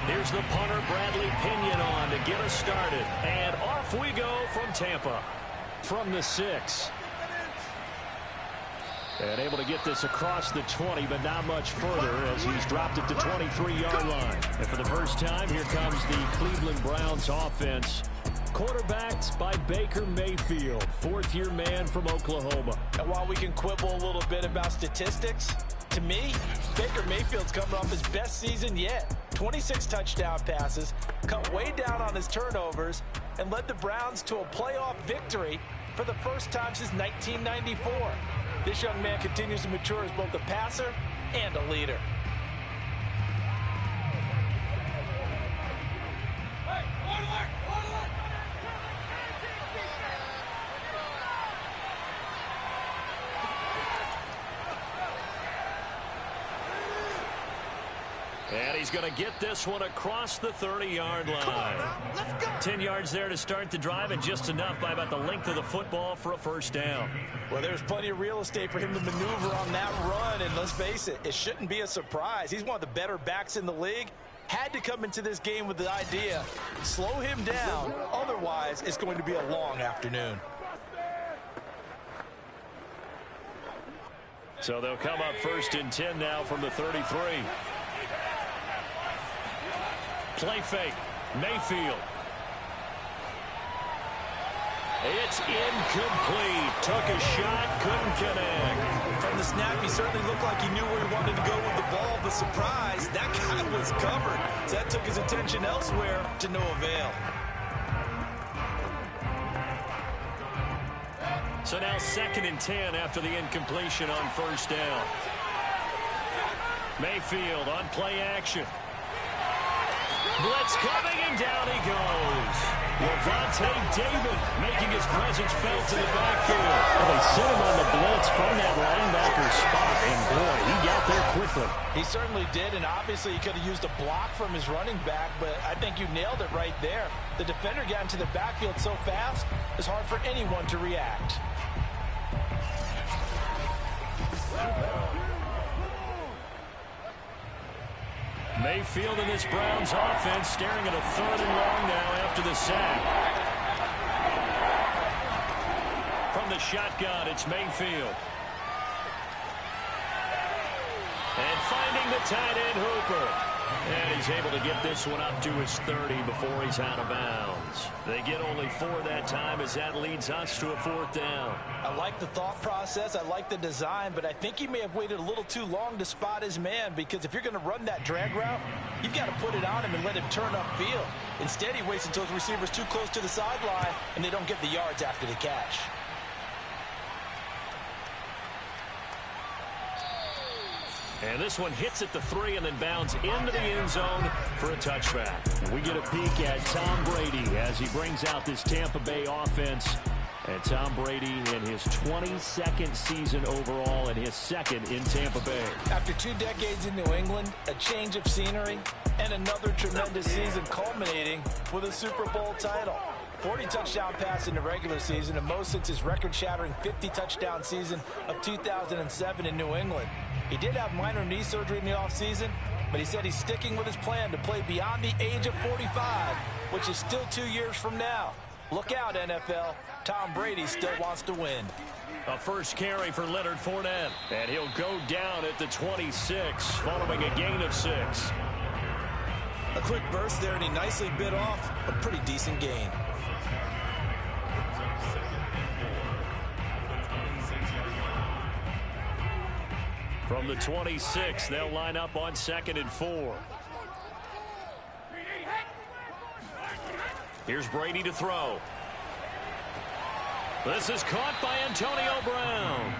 Here's the punter, Bradley Pinion, on to get us started. And off we go from Tampa. From the 6. And able to get this across the 20, but not much further as he's dropped it to 23-yard line. And for the first time, here comes the Cleveland Browns offense. Quarterbacked by Baker Mayfield, fourth-year man from Oklahoma. And while we can quibble a little bit about statistics, to me, Baker Mayfield's coming off his best season yet. 26 touchdown passes, cut way down on his turnovers, and led the Browns to a playoff victory for the first time since 1994. This young man continues to mature as both a passer and a leader. And he's going to get this one across the 30-yard line. 10 yards there to start the drive, and just enough by about the length of the football for a first down. Well, there's plenty of real estate for him to maneuver on that run, and let's face it, it shouldn't be a surprise. He's one of the better backs in the league. Had to come into this game with the idea, slow him down, otherwise it's going to be a long afternoon. So they'll come up 1st and 10 now from the 33. Play fake. Mayfield. It's incomplete. Took a shot, couldn't connect. From the snap, he certainly looked like he knew where he wanted to go with the ball, but surprise, that guy was covered. So that took his attention elsewhere to no avail. So now 2nd and 10 after the incompletion on first down. Mayfield on play action. Blitz coming, and down he goes. Levante David making his presence felt in the backfield. Well, they set him on the blitz from that linebacker spot, and boy, he got there quickly. He certainly did, and obviously he could have used a block from his running back, but I think you nailed it right there. The defender got into the backfield so fast, it's hard for anyone to react. Mayfield and this Browns offense staring at a 3rd and long now after the sack. From the shotgun, it's Mayfield. And finding the tight end Hooper. And he's able to get this one up to his 30 before he's out of bounds. They get only 4 that time as that leads us to a 4th down. I like the thought process. I like the design, but I think he may have waited a little too long to spot his man, because if you're going to run that drag route, you've got to put it on him and let him turn upfield. Instead, he waits until his receiver's too close to the sideline and they don't get the yards after the catch. And this one hits at the 3 and then bounds into the end zone for a touchback. We get a peek at Tom Brady as he brings out this Tampa Bay offense. And Tom Brady in his 22nd season overall and his 2nd in Tampa Bay. After 2 decades in New England, a change of scenery, and another tremendous season culminating with a Super Bowl title. 40 touchdown pass in the regular season, and most since his record-shattering 50 touchdown season of 2007 in New England. He did have minor knee surgery in the offseason, but he said he's sticking with his plan to play beyond the age of 45, which is still 2 years from now. Look out, NFL. Tom Brady still wants to win. A first carry for Leonard Fournette, and he'll go down at the 26, following a gain of 6. A quick burst there, and he nicely bit off a pretty decent gain. From the 26, they'll line up on 2nd and 4. Here's Brady to throw. This is caught by Antonio Brown.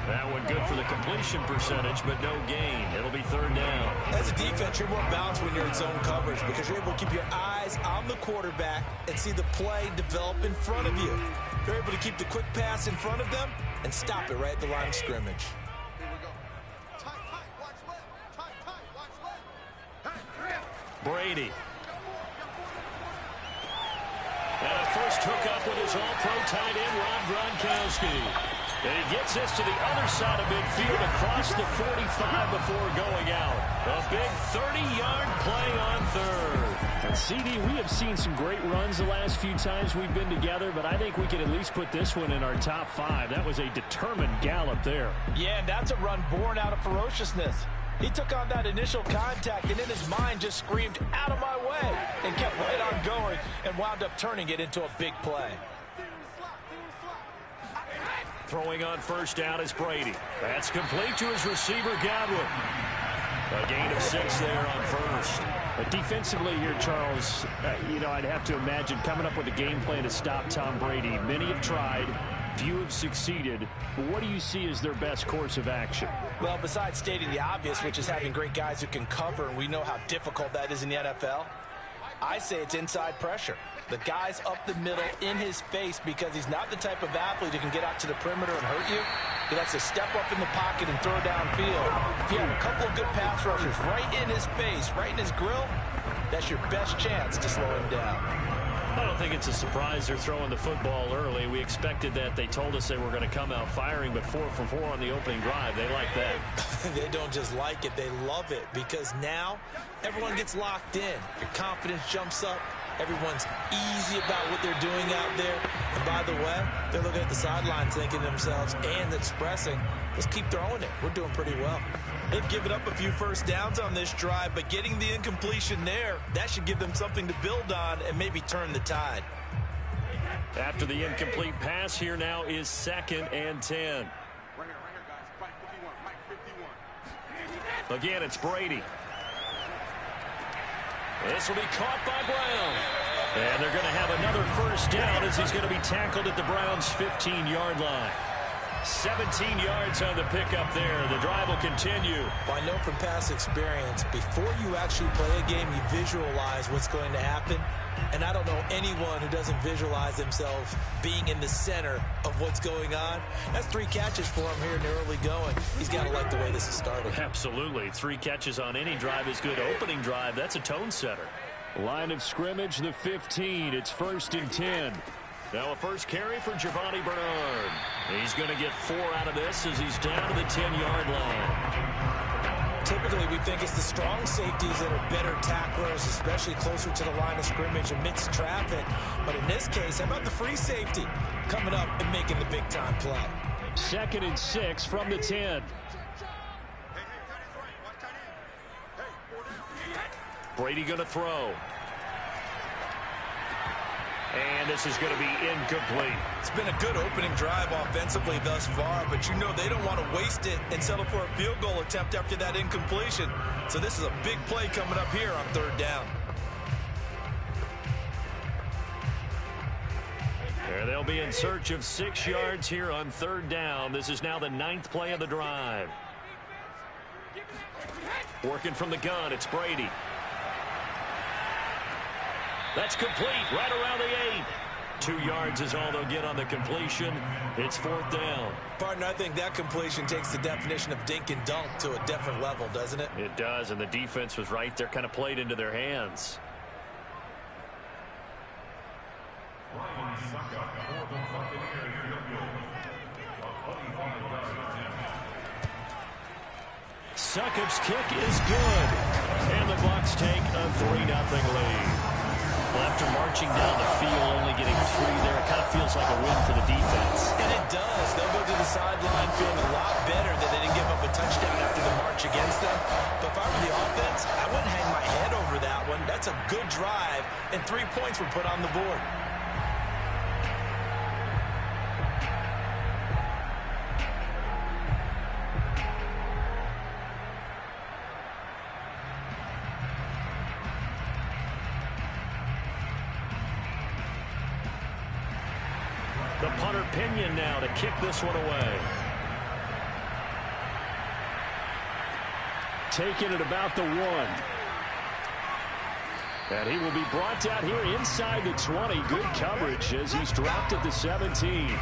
That one good for the completion percentage, but no gain. It'll be 3rd down. As a defense, you're more balanced when you're in zone coverage because you're able to keep your eyes on the quarterback and see the play develop in front of you. You're able to keep the quick pass in front of them and stop it right at the line of scrimmage. Brady. And a first hookup with his all-pro tight end, Rob Gronkowski. And he gets this to the other side of midfield across the 45 before going out. A big 30-yard play on third. And CD, we have seen some great runs the last few times we've been together, but I think we can at least put this one in our top 5. That was a determined gallop there. Yeah, and that's a run born out of ferociousness. He took on that initial contact and in his mind just screamed, "Out of my way," and kept right on going and wound up turning it into a big play. Throwing on first down is Brady. That's complete to his receiver, Godwin. A gain of 6 there on first. But defensively here, Charles, I'd have to imagine coming up with a game plan to stop Tom Brady. Many have tried. Few have succeeded. But what do you see as their best course of action? Well, besides stating the obvious, which is having great guys who can cover, and we know how difficult that is in the NFL, I say it's inside pressure. The guy's up the middle in his face because he's not the type of athlete who can get out to the perimeter and hurt you. He likes to step up in the pocket and throw downfield. If you have a couple of good pass rushers right in his face, right in his grill, that's your best chance to slow him down. I don't think it's a surprise they're throwing the football early. We expected that. They told us they were going to come out firing, but 4 for 4 on the opening drive. They like that. They don't just like it, they love it, because now everyone gets locked in. Your confidence jumps up. Everyone's easy about what they're doing out there. And by the way, they're looking at the sideline thinking to themselves and expressing, let's keep throwing it. We're doing pretty well. They've given up a few first downs on this drive, but getting the incompletion there, that should give them something to build on and maybe turn the tide. After the incomplete pass, here now is 2nd and 10. Again, it's Brady. This will be caught by Brown. And they're going to have another first down as he's going to be tackled at the Browns' 15-yard line. 17 yards on the pickup there. The drive will continue. Well, I know from past experience, before you actually play a game, you visualize what's going to happen. And I don't know anyone who doesn't visualize themselves being in the center of what's going on. That's 3 catches for him here in the early going. He's got to like the way this is starting. Absolutely. 3 catches on any drive is good. Opening drive, that's a tone setter. Line of scrimmage, the 15. It's 1st and 10. Now a first carry for Giovanni Bernard. He's going to get 4 out of this as he's down to the 10-yard line. Typically, we think it's the strong safeties that are better tacklers, especially closer to the line of scrimmage amidst traffic. But in this case, how about the free safety coming up and making the big-time play? 2nd and 6 from the 10. Brady going to throw. And this is going to be incomplete. It's been a good opening drive offensively thus far, but you know they don't want to waste it and settle for a field goal attempt after that incompletion. So this is a big play coming up here on 3rd down. There they'll be in search of 6 yards here on 3rd down. This is now the 9th play of the drive. Working from the gun, it's Brady. That's complete right around the 8. 2 yards is all they'll get on the completion. It's 4th down. Partner, I think that completion takes the definition of dink and dunk to a different level, doesn't it? It does, and the defense was right there, kind of played into their hands. Succop's kick is good. And the Bucs take a 3-0 lead. Well, after marching down the field, only getting 3 there, it kind of feels like a win for the defense. And it does. They'll go to the sideline feeling a lot better that they didn't give up a touchdown after the march against them. But if I were the offense, I wouldn't hang my head over that one. That's a good drive, and 3 points were put on the board. The punter Pinion now to kick this one away. Taking it about the 1. And he will be brought down here inside the 20. Good coverage as he's dropped at the 17.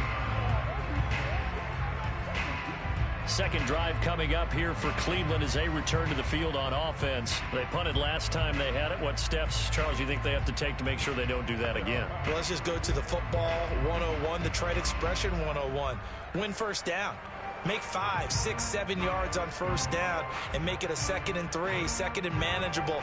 Second drive coming up here for Cleveland as they return to the field on offense. They punted last time they had it. What steps, Charles, do you think they have to take to make sure they don't do that again? Well, let's just go to the football 101, the trite expression 101. Win first down. Make 5, 6, 7 yards on first down and make it a 2nd and 3, 2nd and manageable.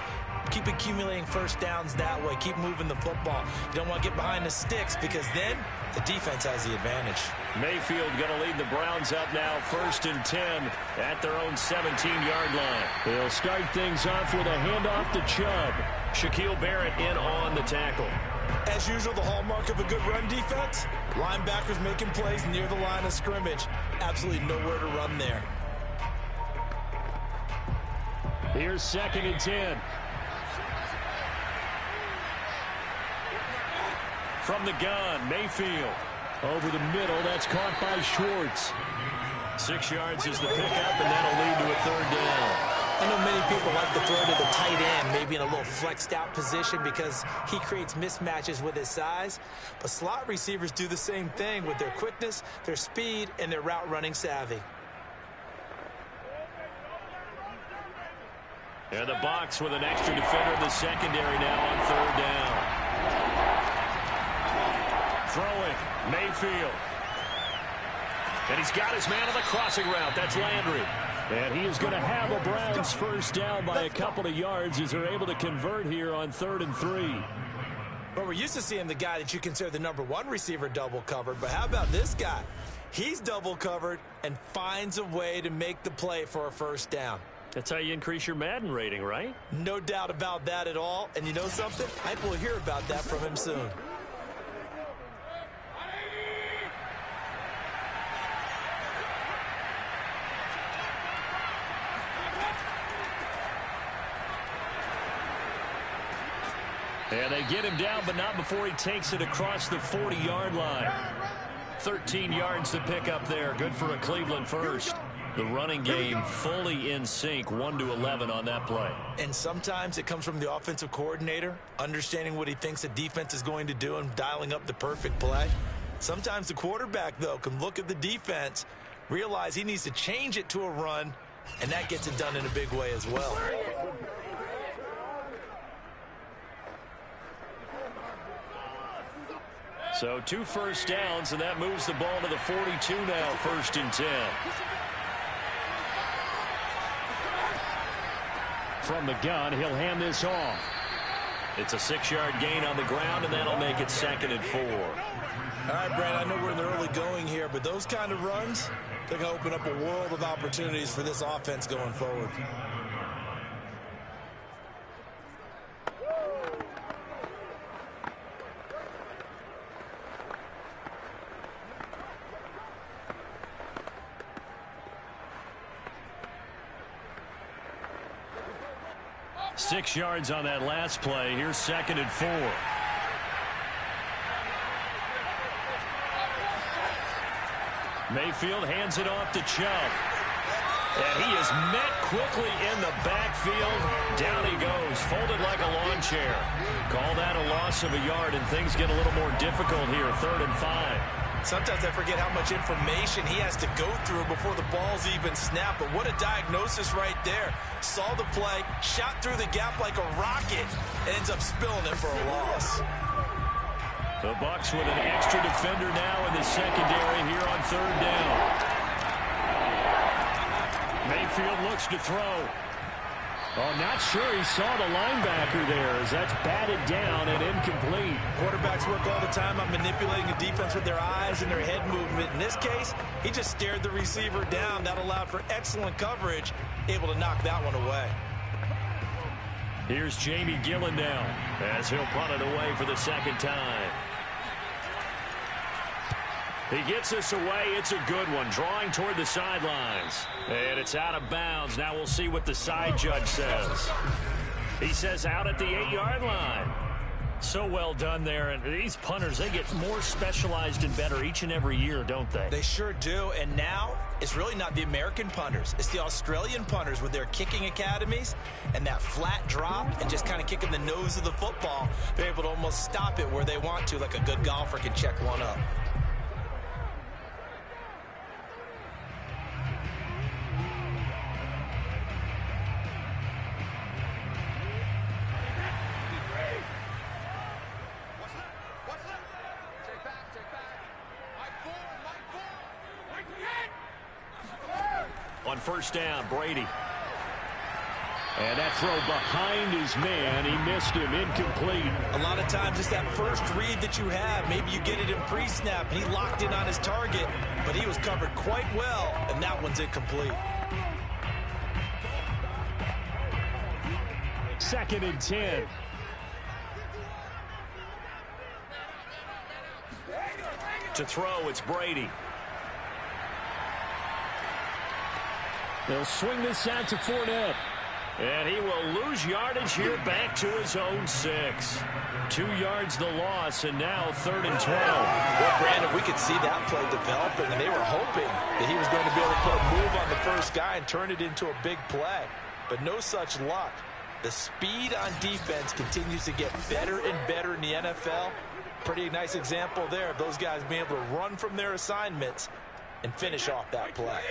Keep accumulating first downs that way. Keep moving the football. You don't want to get behind the sticks because then the defense has the advantage. Mayfield going to lead the Browns up now, 1st and 10 at their own 17-yard line. They'll start things off with a handoff to Chubb. Shaquille Barrett in on the tackle. As usual, the hallmark of a good run defense, linebackers making plays near the line of scrimmage. Absolutely nowhere to run there. Here's 2nd and 10. From the gun, Mayfield. Over the middle, that's caught by Schwartz. 6 yards is the pickup, and that'll lead to a 3rd down. I know many people like to throw to the tight end, maybe in a little flexed out position because he creates mismatches with his size. But slot receivers do the same thing with their quickness, their speed, and their route running savvy. And the box with an extra defender in the secondary now on 3rd down. Throwing, Mayfield. And he's got his man on the crossing route. That's Landry. And he is going to have a Browns first down by a couple of yards as they're able to convert here on 3rd and 3. Well, we're used to seeing the guy that you consider the #1 receiver double covered, but how about this guy? He's double covered and finds a way to make the play for a first down. That's how you increase your Madden rating, right? No doubt about that at all. And you know something? I think we'll hear about that from him soon. And they get him down, but not before he takes it across the 40-yard line. 13 yards to pick up there. Good for a Cleveland first. The running game fully in sync, 1-11 on that play. And sometimes it comes from the offensive coordinator, understanding what he thinks the defense is going to do and dialing up the perfect play. Sometimes the quarterback, though, can look at the defense, realize he needs to change it to a run, and that gets it done in a big way as well. So 2 first downs, and that moves the ball to the 42 now, 1st and 10. From the gun, he'll hand this off. It's a 6-yard gain on the ground, and that'll make it 2nd and 4. All right, Brad, I know we're in the early going here, but those kind of runs, they're going to open up a world of opportunities for this offense going forward. Six yards on that last play. Here's 2nd and 4. Mayfield hands it off to Chubb. And he is met quickly in the backfield. Down he goes, folded like a lawn chair. Call that a loss of a yard, and things get a little more difficult here, 3rd and 5. Sometimes I forget how much information he has to go through before the ball's even snapped. But what a diagnosis right there. Saw the play, shot through the gap like a rocket, and ends up spilling it for a loss. The Bucs with an extra defender now in the secondary here on 3rd down. Mayfield looks to throw. Oh, not sure he saw the linebacker there as that's batted down and incomplete. Quarterbacks work all the time on manipulating the defense with their eyes and their head movement. In this case, he just stared the receiver down. That allowed for excellent coverage, able to knock that one away. Here's Jamie Gillen now as he'll punt it away for the 2nd time. He gets this away. It's a good one. Drawing toward the sidelines. And it's out of bounds. Now we'll see what the side judge says. He says out at the 8-yard line. So well done there. And these punters, they get more specialized and better each and every year, don't they? They sure do. And now it's really not the American punters. It's the Australian punters with their kicking academies and that flat drop and just kind of kicking the nose of the football. They're able to almost stop it where they want to, like a good golfer can check one up. first down. Brady. And that throw behind his man. He missed him. Incomplete. A lot of times it's that first read that you have. Maybe you get it in pre-snap. He locked in on his target, but he was covered quite well, and that one's incomplete. 2nd and 10. To throw, it's Brady. They'll swing this out to Fournette. And he will lose yardage here back to his own 6. 2 yards the loss, and now 3rd and 12. Well, Brandon, we could see that play developing, and they were hoping that he was going to be able to put a move on the first guy and turn it into a big play. But no such luck. The speed on defense continues to get better and better in the NFL. Pretty nice example there of those guys being able to run from their assignments and finish off that play.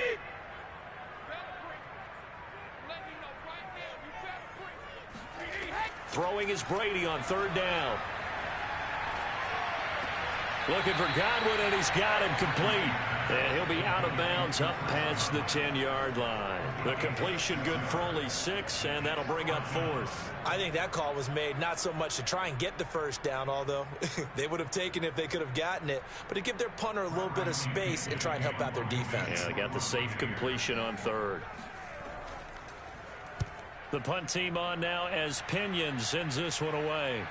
Throwing is Brady on 3rd down. Looking for Godwin, and he's got him complete. And he'll be out of bounds up past the 10-yard line. The completion good for only 6, and that'll bring up 4th. I think that call was made not so much to try and get the first down, although they would have taken it if they could have gotten it, but to give their punter a little bit of space and try and help out their defense. Yeah, they got the safe completion on 3rd. The punt team on now as Pinion sends this one away.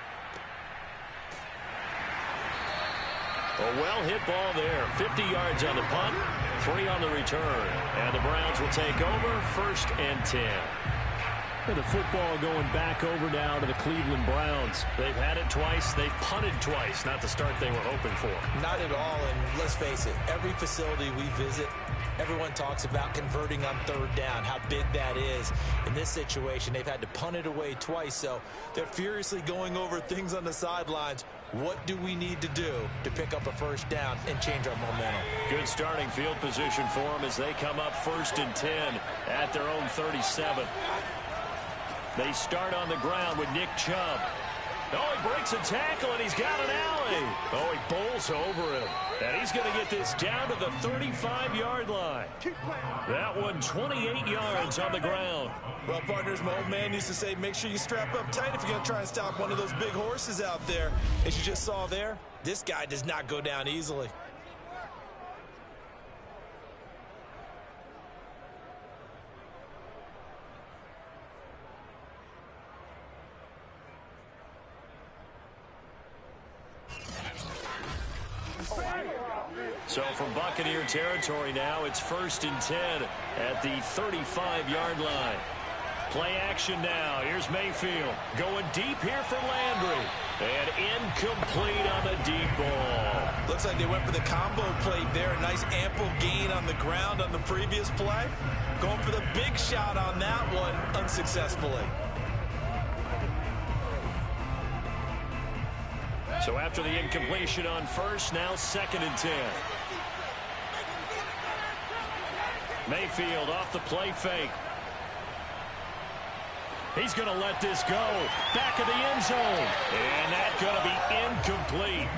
A well-hit ball there. 50 yards on the punt, 3 on the return. And the Browns will take over 1st and 10. And the football going back over now to the Cleveland Browns. They've had it twice. They've punted twice. Not the start they were hoping for. Not at all, and let's face it, every facility we visit, everyone talks about converting on 3rd down, how big that is. In this situation, they've had to punt it away twice, so they're furiously going over things on the sidelines. What do we need to do to pick up a first down and change our momentum? Good starting field position for them as they come up 1st and 10 at their own 37. They start on the ground with Nick Chubb. Oh, he breaks a tackle, and he's got an alley. Oh, he bowls over him. And he's going to get this down to the 35-yard line. That one, 28 yards on the ground. Well, partners, my old man used to say, make sure you strap up tight if you're going to try and stop one of those big horses out there. As you just saw there, this guy does not go down easily. So from Buccaneer territory now, it's 1st and 10 at the 35-yard line. Play action now. Here's Mayfield going deep here for Landry. And incomplete on the deep ball. Looks like they went for the combo plate there. A nice ample gain on the ground on the previous play. Going for the big shot on that one unsuccessfully. So after the incompletion on 1st, now 2nd and 10. Mayfield off the play fake. He's going to let this go. Back of the end zone. And that's going to be incomplete.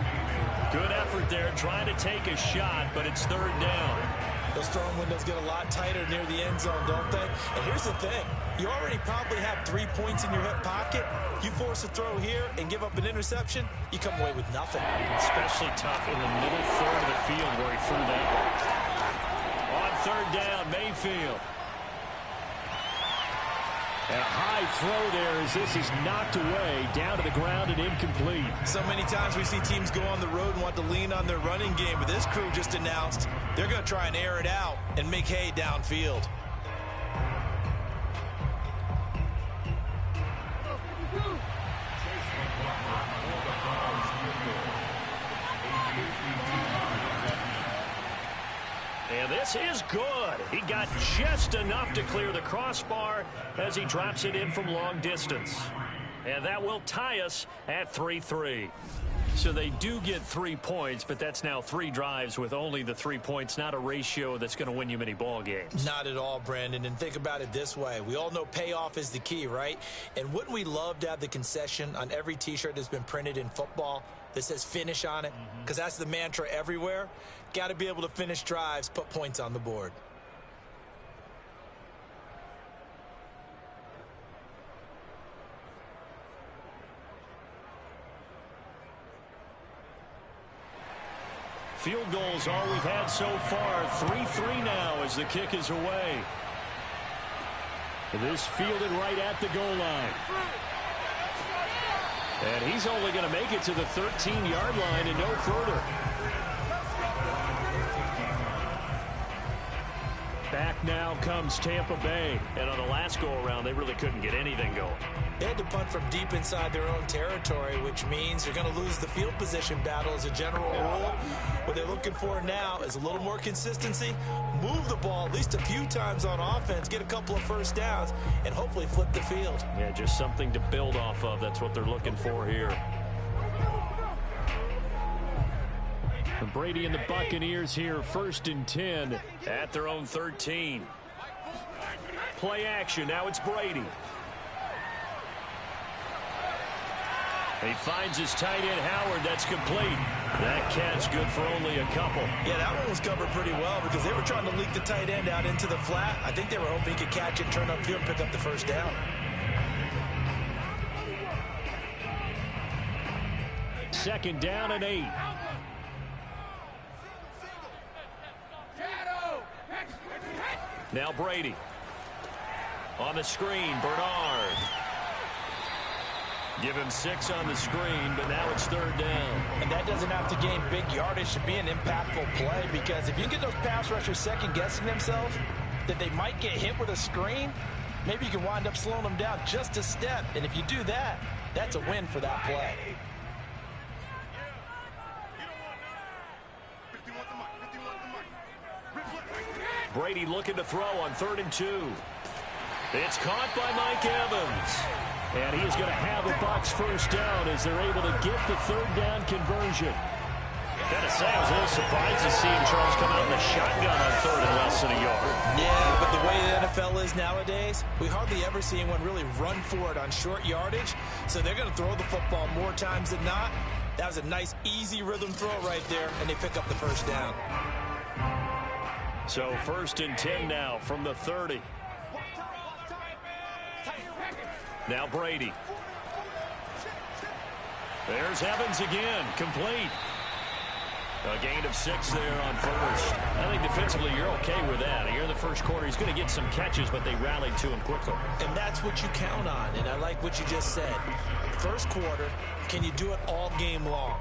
Good effort there trying to take a shot, but it's 3rd down. Those throwing windows get a lot tighter near the end zone, don't they? And here's the thing. You already probably have 3 points in your hip pocket. You force a throw here and give up an interception, you come away with nothing. Especially tough in the middle 3rd of the field where he threw that one. On 3rd down, Mayfield. And a high throw there as this is knocked away, down to the ground and incomplete. So many times we see teams go on the road and want to lean on their running game, but this crew just announced they're going to try and air it out and make hay downfield. And this is good. He got just enough to clear the crossbar as he drops it in from long distance. And that will tie us at 3-3. So they do get 3 points, but that's now 3 drives with only the 3 points, not a ratio that's going to win you many ball games. Not at all, Brandon. And think about it this way. We all know payoff is the key, right? And wouldn't we love to have the concession on every T-shirt that's been printed in football that says finish on it? Because that's the mantra everywhere. Got to be able to finish drives, put points on the board. Field goals all we've had so far. 3-3 now as the kick is away. This fielded right at the goal line. And he's only going to make it to the 13-yard line and no further. Back now comes Tampa Bay. And on the last go-around, they really couldn't get anything going. They had to punt from deep inside their own territory, which means you're going to lose the field position battle as a general rule. What they're looking for now is a little more consistency, move the ball at least a few times on offense, get a couple of first downs, and hopefully flip the field. Yeah, just something to build off of. That's what they're looking for here. And Brady and the Buccaneers here, 1st and 10 at their own 13. Play action. Now it's Brady. He finds his tight end, Howard. That's complete. That catch good for only a couple. Yeah, that one was covered pretty well because they were trying to leak the tight end out into the flat. I think they were hoping he could catch it, turn upfield, and pick up the first down. Second down and 8. Now Brady. On the screen, Bernard. Give him 6 on the screen, but now it's 3rd down. And that doesn't have to gain big yardage to be an impactful play, because if you get those pass rushers second-guessing themselves that they might get hit with a screen, maybe you can wind up slowing them down just a step. And if you do that, that's a win for that play. Brady looking to throw on 3rd and 2. It's caught by Mike Evans. And he is going to have a Bucs first down as they're able to get the 3rd down conversion. Gotta say, I was a little surprised to see him, Charles, come out in the shotgun on 3rd and less than a yard. Yeah, but the way the NFL is nowadays, we hardly ever see anyone really run for it on short yardage. So they're going to throw the football more times than not. That was a nice, easy rhythm throw right there, and they pick up the first down. So 1st and 10 now from the 30. Now Brady. There's Evans again, complete. A gain of 6 there on 1st. I think defensively you're okay with that. Here in the first quarter, he's going to get some catches, but they rallied to him quickly. And that's what you count on, and I like what you just said. First quarter, can you do it all game long?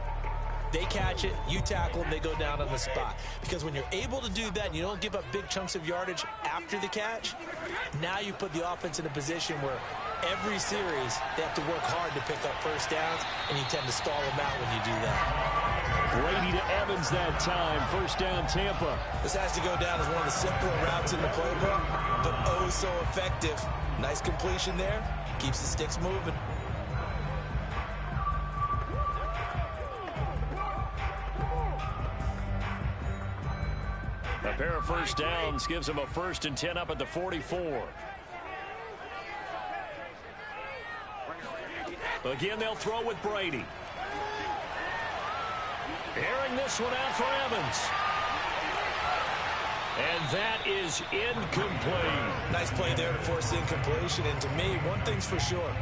They catch it, you tackle them, they go down on the spot. Because when you're able to do that and you don't give up big chunks of yardage after the catch, now you put the offense in a position where every series they have to work hard to pick up first downs, and you tend to stall them out when you do that. Brady to Evans that time. First down, Tampa. This has to go down as one of the simpler routes in the playbook, but oh so effective. Nice completion there. Keeps the sticks moving. A pair of first downs gives them a 1st and 10 up at the 44. Again, they'll throw with Brady. Airing this one out for Evans. And that is incomplete. Nice play there to force the incompletion. And to me, one thing's for sure.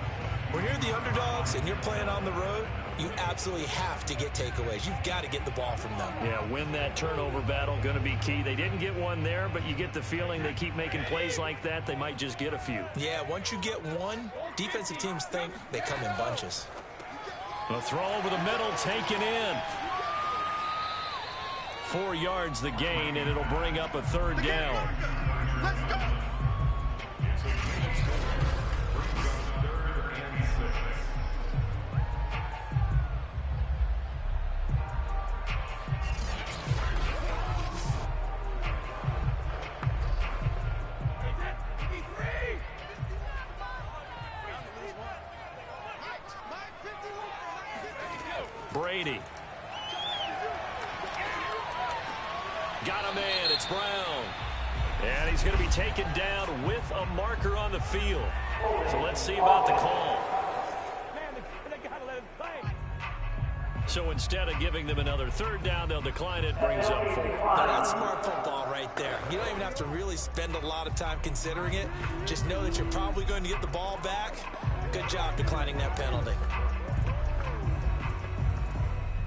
When you're the underdogs and you're playing on the road, you absolutely have to get takeaways. You've got to get the ball from them. Yeah, win that turnover battle, going to be key. They didn't get one there, but you get the feeling they keep making plays like that, they might just get a few. Yeah, once you get one, defensive teams think they come in bunches. A throw over the middle, taken in. 4 yards the gain, and it'll bring up a 3rd down. Let's go. Brady. Got him in. It's Brown. And he's going to be taken down with a marker on the field. So let's see about the call. So instead of giving them another 3rd down, they'll decline it. Brings up 4. Now that's smart football right there. You don't even have to really spend a lot of time considering it. Just know that you're probably going to get the ball back. Good job declining that penalty.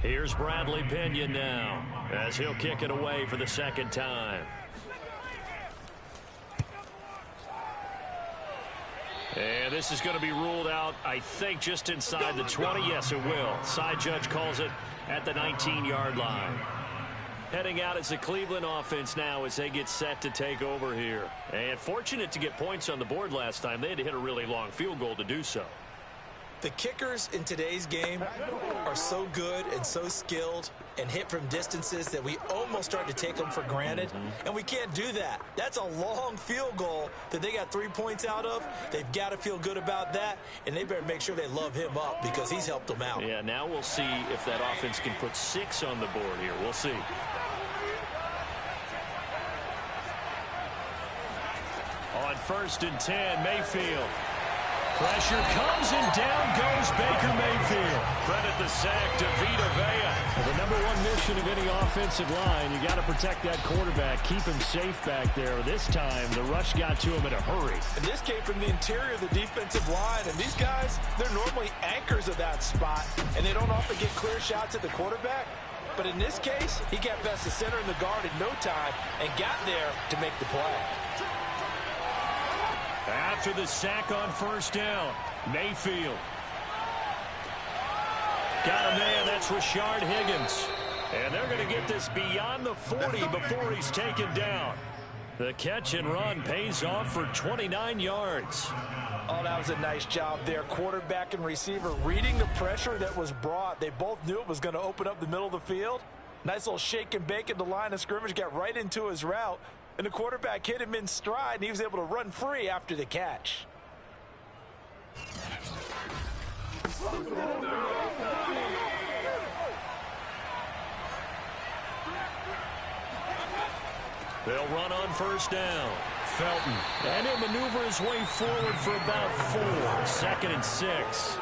Here's Bradley Pinion now as he'll kick it away for the second time. And this is going to be ruled out, I think, just inside the 20. Yes, it will. Side judge calls it at the 19-yard line. Heading out as the Cleveland offense now as they get set to take over here. And fortunate to get points on the board last time. They had to hit a really long field goal to do so. The kickers in today's game are so good and so skilled and hit from distances that we almost start to take them for granted. And we can't do that. That's a long field goal that they got 3 points out of. They've got to feel good about that, and they better make sure they love him up because he's helped them out. Yeah, now we'll see if that offense can put 6 on the board here. We'll see. On 1st and 10, Mayfield. Pressure comes and down goes Baker Mayfield. Credit the sack to Vita Vea. Well, the number one mission of any offensive line, you got to protect that quarterback, keep him safe back there. This time, the rush got to him in a hurry. And this came from the interior of the defensive line. And these guys, they're normally anchors of that spot, and they don't often get clear shots at the quarterback. But in this case, he got past the center and the guard in no time and got there to make the play. After the sack on 1st down, Mayfield. Got a man, that's Rashard Higgins. And they're going to get this beyond the 40 before he's taken down. The catch and run pays off for 29 yards. Oh, that was a nice job there. Quarterback and receiver reading the pressure that was brought. They both knew it was going to open up the middle of the field. Nice little shake and bake at the line of scrimmage, got right into his route. And the quarterback hit him in stride, and he was able to run free after the catch. They'll run on 1st down. Felton. And he'll maneuver his way forward for about 4. 2nd and 6.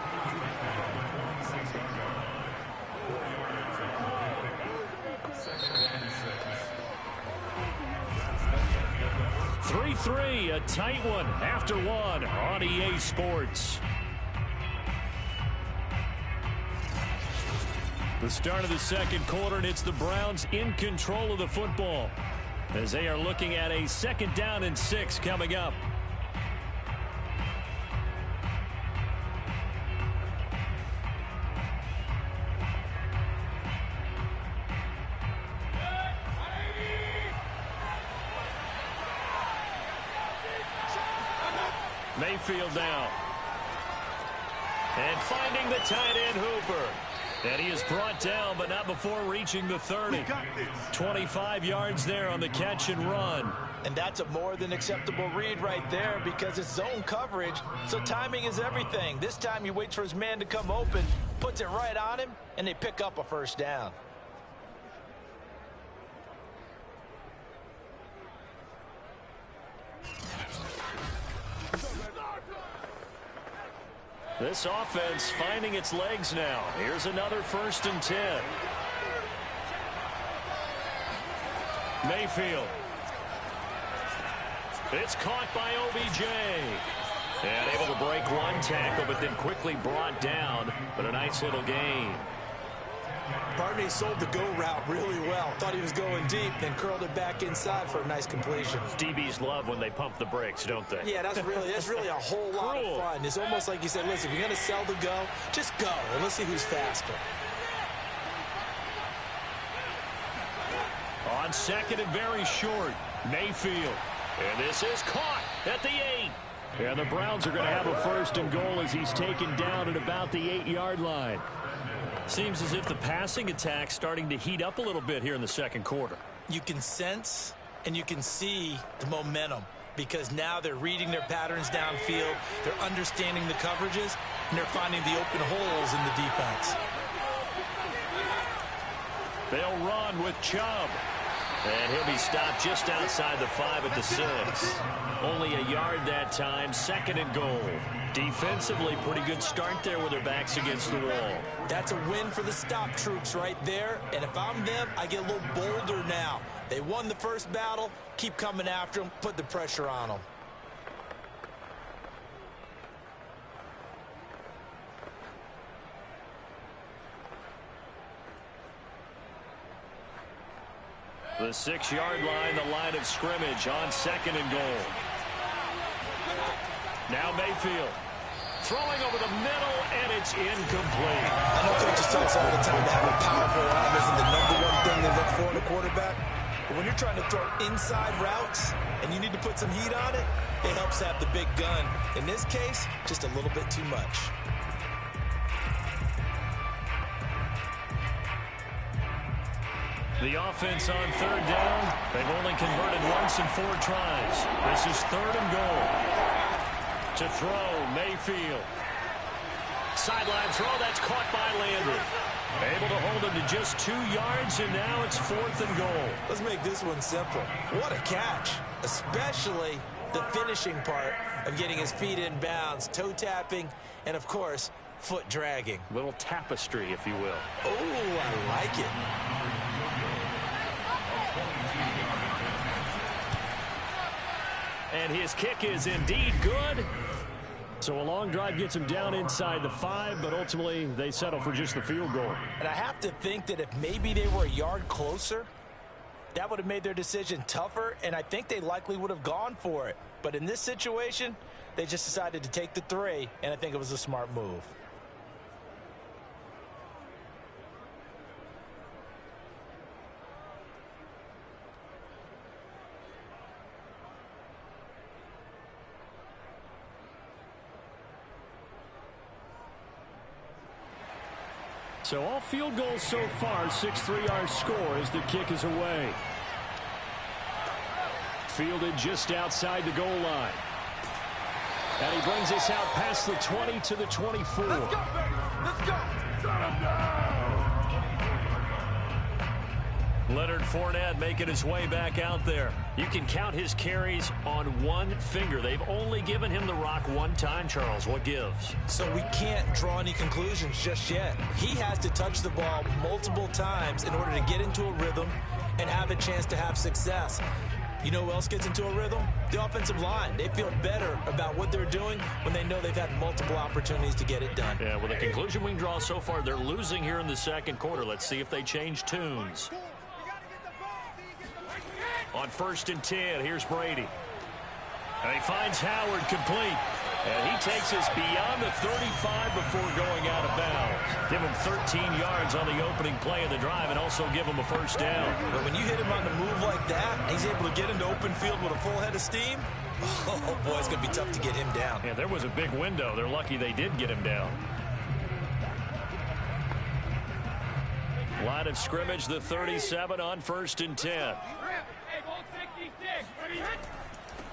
A tight one after one on EA Sports. The start of the second quarter, and it's the Browns in control of the football as they are looking at a 2nd down and 6 coming up. Mayfield now. And finding the tight end Hooper. And he is brought down, but not before reaching the 30. 25 yards there on the catch and run. And that's a more than acceptable read right there because it's zone coverage, so timing is everything. This time he waits for his man to come open, puts it right on him, and they pick up a 1st down. This offense finding its legs now. Here's another 1st and 10. Mayfield. It's caught by OBJ. And able to break one tackle, but then quickly brought down. But a nice little gain. Barney sold the go route really well. Thought he was going deep, then curled it back inside for a nice completion. DBs love when they pump the brakes, don't they? Yeah, that's really a whole lot of fun. It's almost like you said, listen, if you're going to sell the go, just go, and let's see who's faster. On 2nd and very short, Mayfield. And this is caught at the 8. And the Browns are going to have a 1st and goal as he's taken down at about the 8-yard line. Seems as if the passing attack's starting to heat up a little bit here in the second quarter. You can sense and you can see the momentum because now they're reading their patterns downfield, they're understanding the coverages, and they're finding the open holes in the defense. They'll run with Chubb. And he'll be stopped just outside the 5 at the 6. Only a yard that time, 2nd and goal. Defensively, pretty good start there with their backs against the wall. That's a win for the stop troops right there. And if I'm them, I get a little bolder now. They won the first battle. Keep coming after them. Put the pressure on them. The 6-yard line, the line of scrimmage on 2nd and goal. Now Mayfield throwing over the middle, and it's incomplete. I know coaches tell us all the time to have a powerful arm isn't the #1 thing they look for in a quarterback. But when you're trying to throw inside routes and you need to put some heat on it, it helps have the big gun. In this case, just a little bit too much. The offense on 3rd down. They've only converted once in 4 tries. This is 3rd and goal. To throw, Mayfield. Sideline throw, that's caught by Landry. Able to hold him to just 2 yards, and now it's 4th and goal. Let's make this one simple. What a catch, especially the finishing part of getting his feet in bounds, toe tapping, and of course, foot dragging. Little tapestry, if you will. Oh, I like it. And his kick is indeed good. So a long drive gets him down inside the 5, but ultimately they settle for just the field goal. And I have to think that if maybe they were a yard closer, that would have made their decision tougher, and I think they likely would have gone for it. But in this situation, they just decided to take the 3, and I think it was a smart move. So all field goals so far, 6-3 our score as the kick is away. Fielded just outside the goal line. And he brings us out past the 20 to the 24. Let's go, baby. Let's go. Leonard Fournette making his way back out there. You can count his carries on 1 finger. They've only given him the rock 1 time, Charles. What gives? So we can't draw any conclusions just yet. He has to touch the ball multiple times in order to get into a rhythm and have a chance to have success. You know who else gets into a rhythm? The offensive line. They feel better about what they're doing when they know they've had multiple opportunities to get it done. Yeah, well, the conclusion we can draw so far, they're losing here in the 2nd quarter. Let's see if they change tunes. On 1st and 10, here's Brady. And he finds Howard complete. And he takes us beyond the 35 before going out of bounds. Give him 13 yards on the opening play of the drive and also give him a 1st down. But when you hit him on the move like that, he's able to get into open field with a full head of steam. Oh, boy, it's going to be tough to get him down. Yeah, there was a big window. They're lucky they did get him down. Line of scrimmage, the 37 on 1st and 10.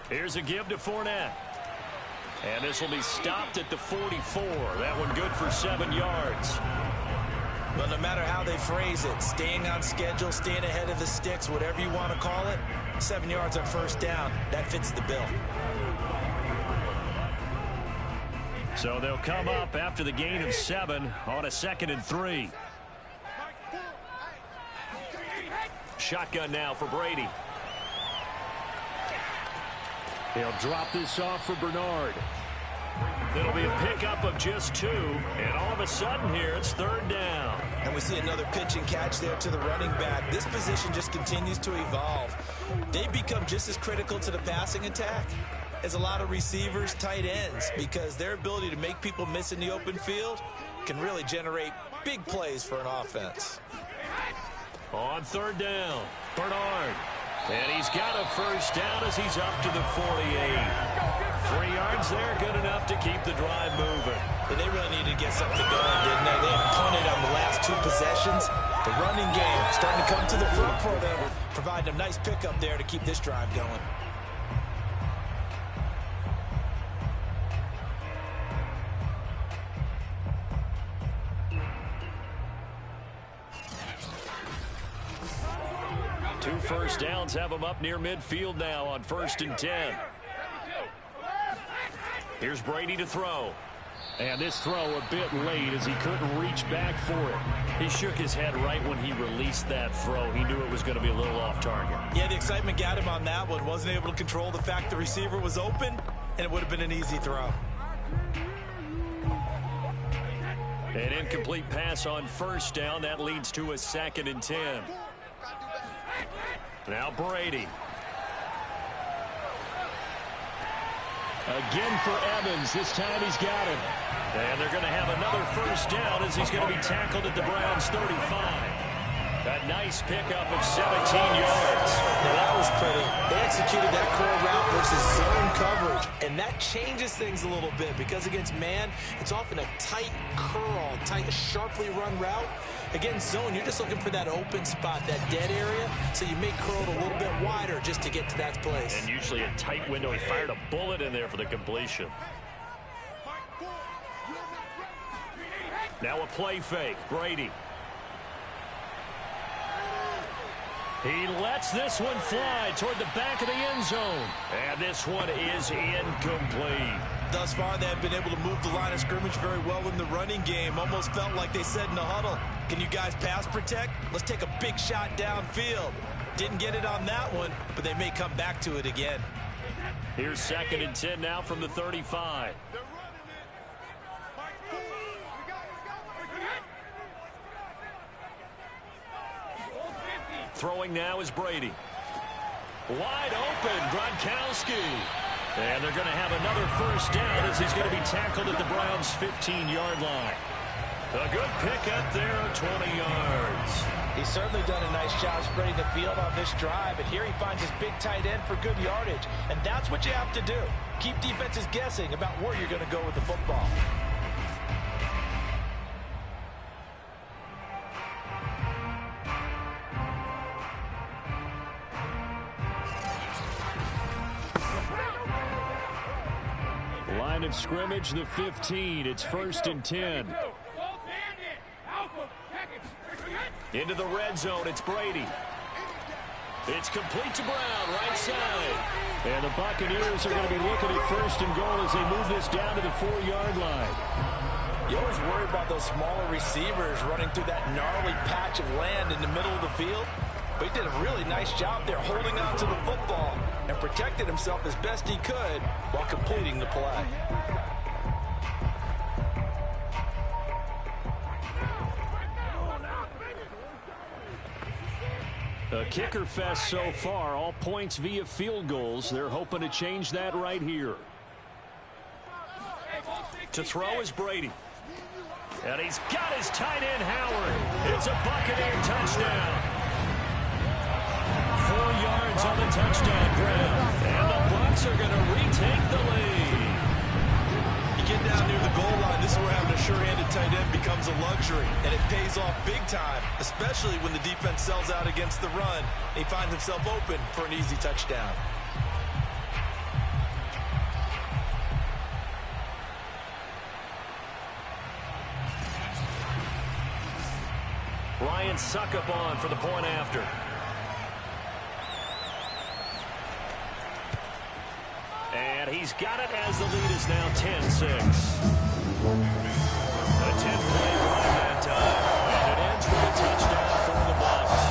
Here's a give to Fournette. And this will be stopped at the 44. That one good for 7 yards. Well, no matter how they phrase it, staying on schedule, staying ahead of the sticks, whatever you want to call it, 7 yards on 1st down, that fits the bill. So they'll come up after the gain of 7 on a 2nd and 3. Shotgun now for Brady. They'll drop this off for Bernard. It'll be a pickup of just 2, and all of a sudden here it's 3rd down. And we see another pitch and catch there to the running back. This position just continues to evolve. They become just as critical to the passing attack as a lot of receivers, tight ends, because their ability to make people miss in the open field can really generate big plays for an offense. On 3rd down, Bernard. And he's got a 1st down as he's up to the 48. 3 yards there, good enough to keep the drive moving. But they really needed to get something going, didn't they? They had punted on the last 2 possessions. The running game starting to come to the front for them, providing a nice pickup there to keep this drive going. Two 1st downs have them up near midfield now on 1st and 10. Here's Brady to throw. And this throw a bit late as he couldn't reach back for it. He shook his head right when he released that throw. He knew it was going to be a little off target. Yeah, the excitement got him on that one. Wasn't able to control the fact the receiver was open, and it would have been an easy throw. An incomplete pass on 1st down. That leads to a 2nd and 10. Now Brady. Again for Evans. This time he's got him. And they're going to have another first down as he's going to be tackled at the Browns' 35. A nice pickup of 17 yards. Now that was pretty. They executed that curl route versus zone coverage, and that changes things a little bit because against man, it's often a tight curl, tight, sharply run route. Against zone, you're just looking for that open spot, that dead area, so you may curl it a little bit wider just to get to that place. And usually a tight window. He fired a bullet in there for the completion. Now a play fake. Brady. He lets this one fly toward the back of the end zone. And this one is incomplete. Thus far, they have been able to move the line of scrimmage very well in the running game. Almost felt like they said in the huddle, can you guys pass protect? Let's take a big shot downfield. Didn't get it on that one, but they may come back to it again. Here's 2nd and 10 now from the 35. Throwing now is Brady. Wide open, Gronkowski. And they're going to have another first down as he's going to be tackled at the Browns' 15-yard line. A good pickup there of 20 yards. He's certainly done a nice job spreading the field on this drive, and here he finds his big tight end for good yardage. And that's what you have to do. Keep defenses guessing about where you're going to go with the football. Line of scrimmage, the 15. It's 1st and 10. Into the red zone, it's Brady. It's complete to Brown, right side. And the Buccaneers are going to be looking at 1st and goal as they move this down to the 4-yard line. You always worry about those smaller receivers running through that gnarly patch of land in the middle of the field. But he did a really nice job there holding on to the football and protected himself as best he could while completing the play. A kicker fest so far, all points via field goals. They're hoping to change that right here. To throw is Brady. And he's got his tight end, Howard. It's a Buccaneer touchdown. 4 yards on the touchdown grab. And the Bucs are going to retake the lead. You get down near the goal line, this is where having a sure-handed tight end becomes a luxury. And it pays off big time, especially when the defense sells out against the run. He finds himself open for an easy touchdown. Ryan Suckup on for the point after. And he's got it as the lead is now 10-6. A 10-play drive that time. And it ends with a touchdown for the Bucs.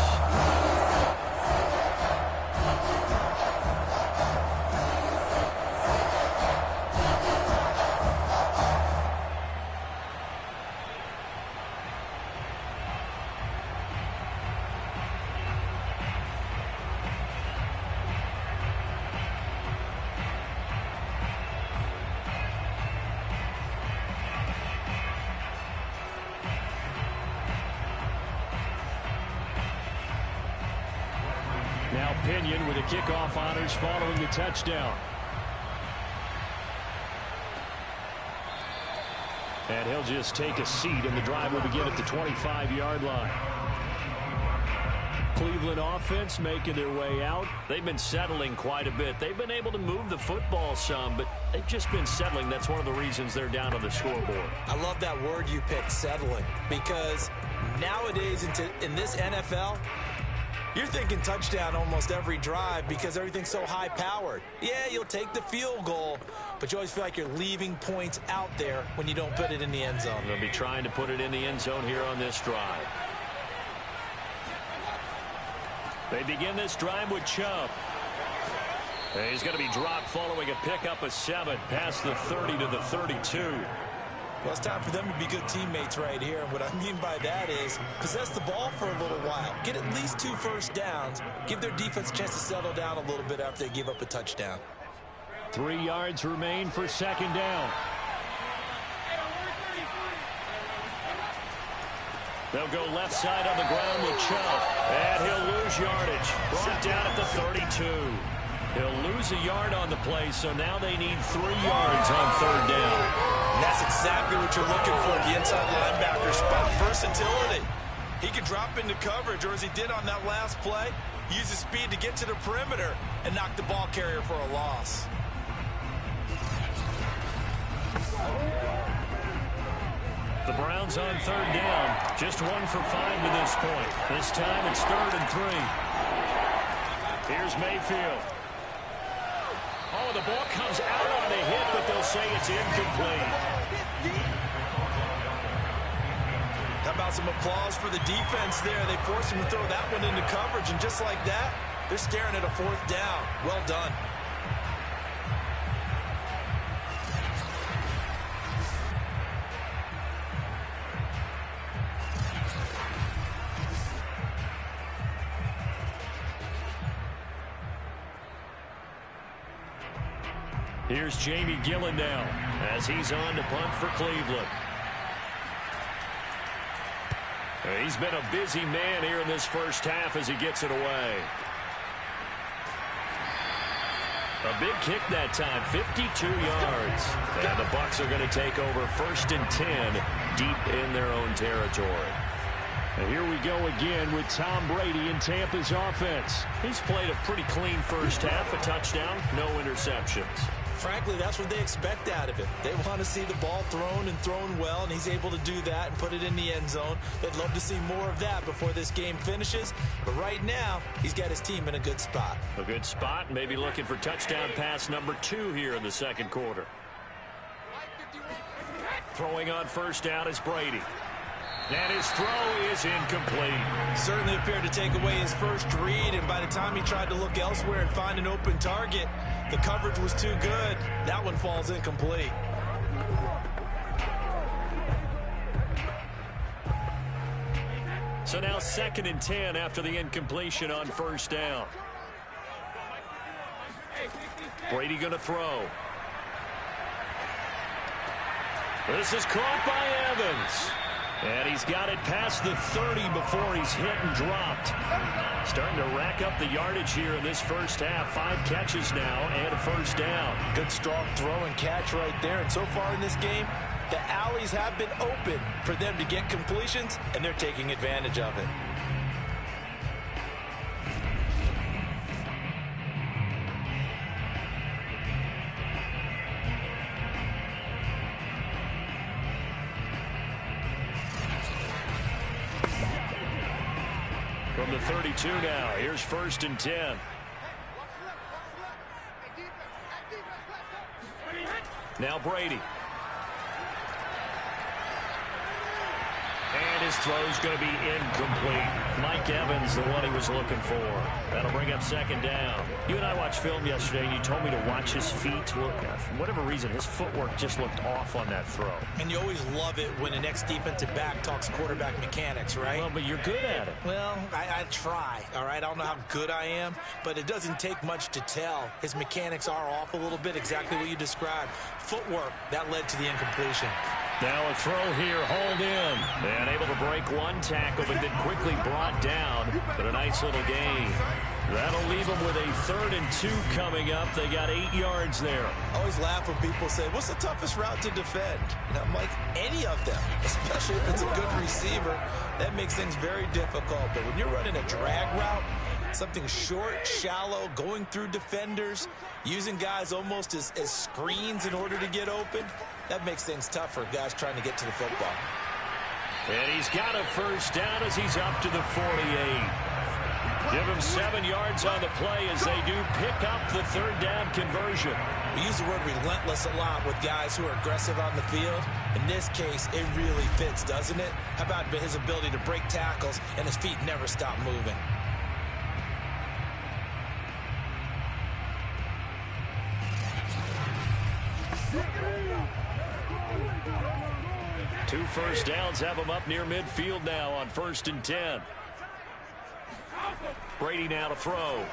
Now Pinion with the kickoff honors following the touchdown. And he'll just take a seat, and the drive will begin at the 25-yard line. Cleveland offense making their way out. They've been settling quite a bit. They've been able to move the football some, but they've just been settling. That's one of the reasons they're down on the scoreboard. I love that word you picked, settling, because nowadays in this NFL, you're thinking touchdown almost every drive because everything's so high-powered. Yeah, you'll take the field goal, but you always feel like you're leaving points out there when you don't put it in the end zone. They'll be trying to put it in the end zone here on this drive. They begin this drive with Chubb. And he's going to be dropped following a pickup of 7 past the 30 to the 32. Well, it's time for them to be good teammates right here. And what I mean by that is possess the ball for a little while. Get at least 2 first downs. Give their defense a chance to settle down a little bit after they give up a touchdown. 3 yards remain for second down. They'll go left side on the ground with Chubb. And he'll lose yardage. Brought down at the 32. He'll lose a yard on the play, so now they need 3 yards on third down. And that's exactly what you're looking for at the inside linebacker spot. Versatility. He could drop into coverage, or as he did on that last play, use his speed to get to the perimeter and knock the ball carrier for a loss. The Browns on third down. Just 1 for 5 to this point. This time it's 3rd and 3. Here's Mayfield. Oh, the ball comes out on the hit, but they'll say it's incomplete. How about some applause for the defense there? They forced him to throw that one into coverage, and just like that, they're staring at a 4th down. Well done. Here's Jamie Gillen now as he's on to punt for Cleveland. He's been a busy man here in this first half as he gets it away. A big kick that time, 52 yards. And the Bucs are going to take over 1st and 10 deep in their own territory. And here we go again with Tom Brady in Tampa's offense. He's played a pretty clean first half, a touchdown, no interceptions. Frankly, that's what they expect out of him. They want to see the ball thrown and thrown well, and he's able to do that and put it in the end zone. They'd love to see more of that before this game finishes. But right now, he's got his team in a good spot. A good spot, maybe looking for touchdown pass number 2 here in the second quarter. Throwing on first down is Brady. And his throw is incomplete. Certainly appeared to take away his first read, and by the time he tried to look elsewhere and find an open target, the coverage was too good. That one falls incomplete. So now 2nd and 10 after the incompletion on first down. Brady going to throw. This is caught by Evans. And he's got it past the 30 before he's hit and dropped. Starting to rack up the yardage here in this first half. 5 catches now and a first down. Good strong throw and catch right there. And so far in this game, the alleys have been open for them to get completions, and they're taking advantage of it. From the 32 now, here's 1st and 10. Now Brady. And his throw's going to be incomplete. Mike Evans, the one he was looking for. That'll bring up 2nd down. You and I watched film yesterday, and you told me to watch his feet. For whatever reason, his footwork just looked off on that throw. And you always love it when the next defensive back talks quarterback mechanics, right? Well, but you're good at it. Well, I try, all right? I don't know how good I am, but it doesn't take much to tell. His mechanics are off a little bit, exactly what you described. Footwork, that led to the incompletion. Now a throw here, hauled in. And able to break one tackle, but then quickly brought down. But a nice little gain. That'll leave them with a 3rd and 2 coming up. They got 8 yards there. I always laugh when people say, what's the toughest route to defend? And I'm like, any of them, especially if it's a good receiver. That makes things very difficult. But when you're running a drag route, something short, shallow, going through defenders, using guys almost as screens in order to get open, that makes things tough for guys trying to get to the football. And he's got a first down as he's up to the 48. Give him 7 yards on the play as they do pick up the 3rd down conversion. We use the word relentless a lot with guys who are aggressive on the field. In this case, it really fits, doesn't it? How about his ability to break tackles and his feet never stop moving? 2 first downs have them up near midfield now on 1st and 10. Brady now to throw.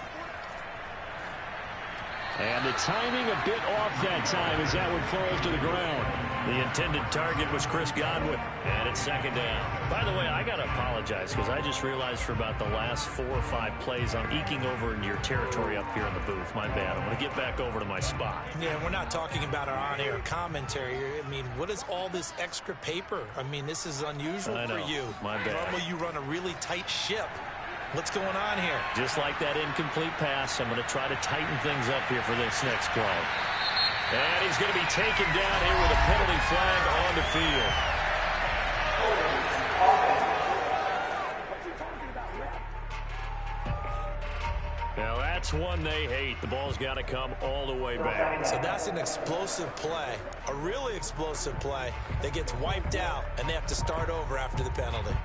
And the timing a bit off that time as that one falls to the ground. The intended target was Chris Godwin, and it's 2nd down. By the way, I got to apologize because I just realized for about the last 4 or 5 plays I'm eking over into your territory up here in the booth. My bad. I'm going to get back over to my spot. Yeah, we're not talking about our on-air commentary. I mean, what is all this extra paper? I mean, this is unusual for you. My bad. Normally you run a really tight ship. What's going on here? Just like that incomplete pass, I'm going to try to tighten things up here for this next play. And he's going to be taken down here with a penalty flag on the field. Now that's one they hate. The ball's got to come all the way back. So that's an explosive play, a really explosive play that gets wiped out, and they have to start over after the penalty.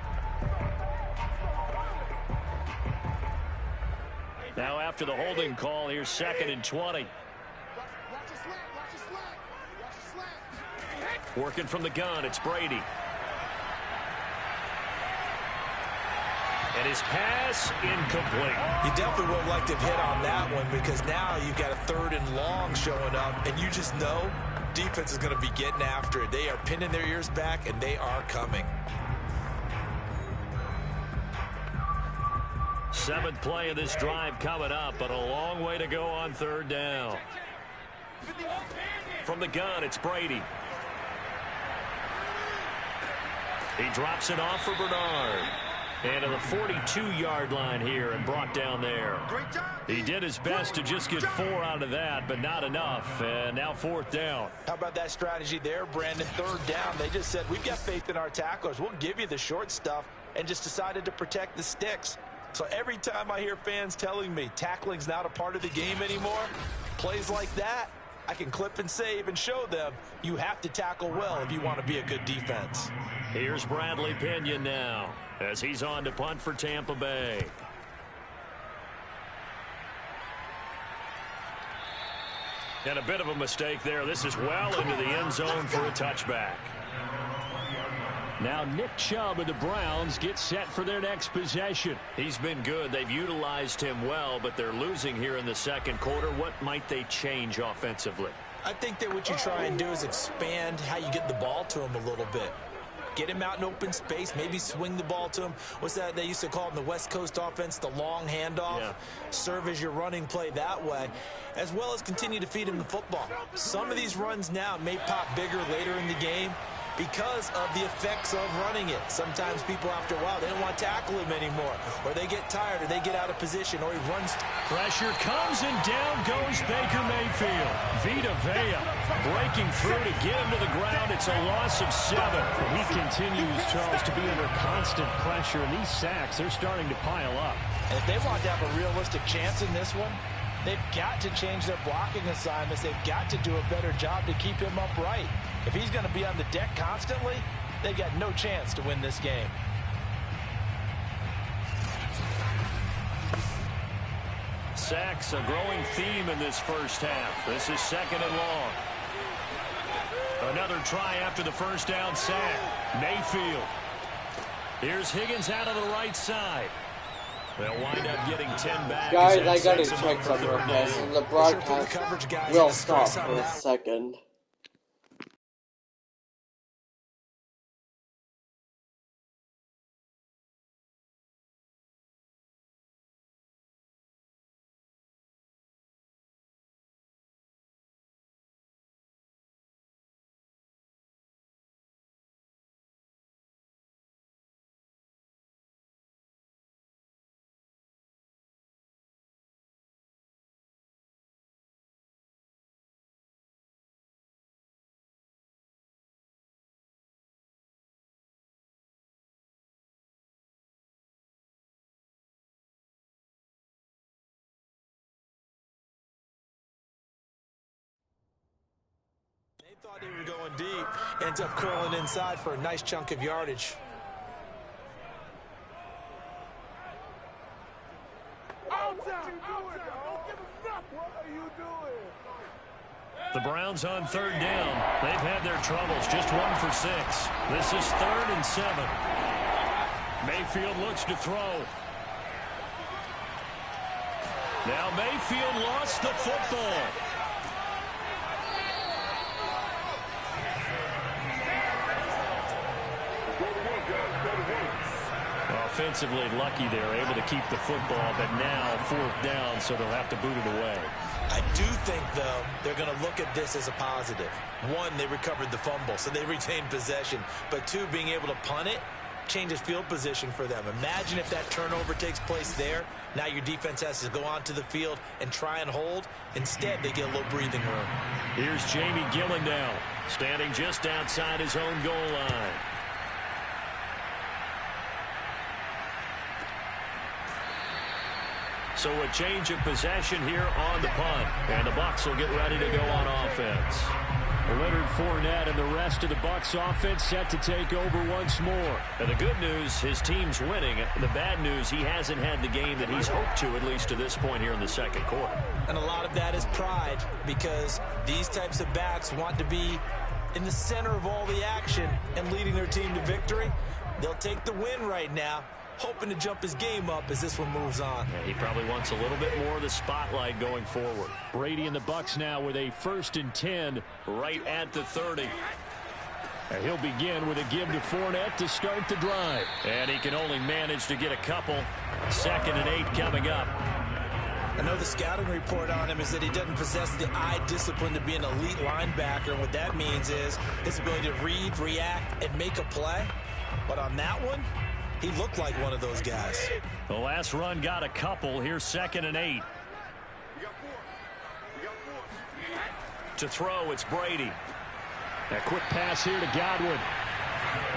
Now after the holding call, here's 2nd and 20. Working from the gun, it's Brady. And his pass incomplete. You definitely would like to hit on that one because now you've got a 3rd and long showing up, and you just know defense is going to be getting after it. They are pinning their ears back, and they are coming. 7th play of this drive coming up, but a long way to go on 3rd down. From the gun, it's Brady. He drops it off for Bernard. And to the 42-yard line here and brought down there. He did his best to just get 4 out of that, but not enough. And now 4th down. How about that strategy there, Brandon? 3rd down. They just said, we've got faith in our tacklers. We'll give you the short stuff, and just decided to protect the sticks. So every time I hear fans telling me tackling's not a part of the game anymore, plays like that, I can clip and save and show them you have to tackle well if you want to be a good defense. Here's Bradley Pinion now as he's on to punt for Tampa Bay. And a bit of a mistake there. This is well into the end zone for a touchback. Now Nick Chubb of the Browns gets set for their next possession. He's been good. They've utilized him well, but they're losing here in the 2nd quarter. What might they change offensively? I think that what you try and do is expand how you get the ball to him a little bit. Get him out in open space, maybe swing the ball to him. What's that they used to call in the West Coast offense, the long handoff? Yeah. Serve as your running play that way, as well as continue to feed him the football. Some of these runs now may pop bigger later in the game because of the effects of running it. Sometimes people, after a while, they don't want to tackle him anymore, or they get tired, or they get out of position, or he runs. Pressure comes, and down goes Baker Mayfield. Vita Vea breaking through to get him to the ground. It's a loss of 7. He continues, Charles, to be under constant pressure, and these sacks, they're starting to pile up. And if they want to have a realistic chance in this one, they've got to change their blocking assignments. They've got to do a better job to keep him upright. If he's going to be on the deck constantly, they've got no chance to win this game. Sacks, a growing theme in this first half. This is 2nd and long. Another try after the first down sack. Mayfield. Here's Higgins out of the right side. They'll wind up getting 10 back. Guys, I gotta check something real fast. The broadcast will stop for a second. They thought they were going deep. Ends up curling inside for a nice chunk of yardage. Outside, outside. Don't give him nothing. What are you doing? The Browns on third down. They've had their troubles, just 1 for 6. This is 3rd and 7. Mayfield looks to throw. Now Mayfield lost the football. Offensively lucky they're able to keep the football, but now 4th down, so they'll have to boot it away. I do think, though, they're going to look at this as a positive. 1, they recovered the fumble, so they retained possession. But 2, being able to punt it changes field position for them. Imagine if that turnover takes place there. Now your defense has to go onto the field and try and hold. Instead, they get a little breathing room. Here's Jamie Gillen now, standing just outside his own goal line. So a change of possession here on the punt. And the Bucs will get ready to go on offense. Leonard Fournette and the rest of the Bucs offense set to take over once more. And the good news, his team's winning. The bad news, he hasn't had the game that he's hoped to, at least to this point here in the second quarter. And a lot of that is pride, because these types of backs want to be in the center of all the action and leading their team to victory. They'll take the win right now, hoping to jump his game up as this one moves on. Yeah, he probably wants a little bit more of the spotlight going forward. Brady and the Bucs now with a 1st and 10 right at the 30. And he'll begin with a give to Fournette to start the drive. And he can only manage to get a couple. 2nd and 8 coming up. I know the scouting report on him is that he doesn't possess the eye discipline to be an elite linebacker. And what that means is his ability to read, react, and make a play. But on that one, he looked like one of those guys. The last run got a couple. Here's 2nd and 8. To throw, it's Brady. A quick pass here to Godwin.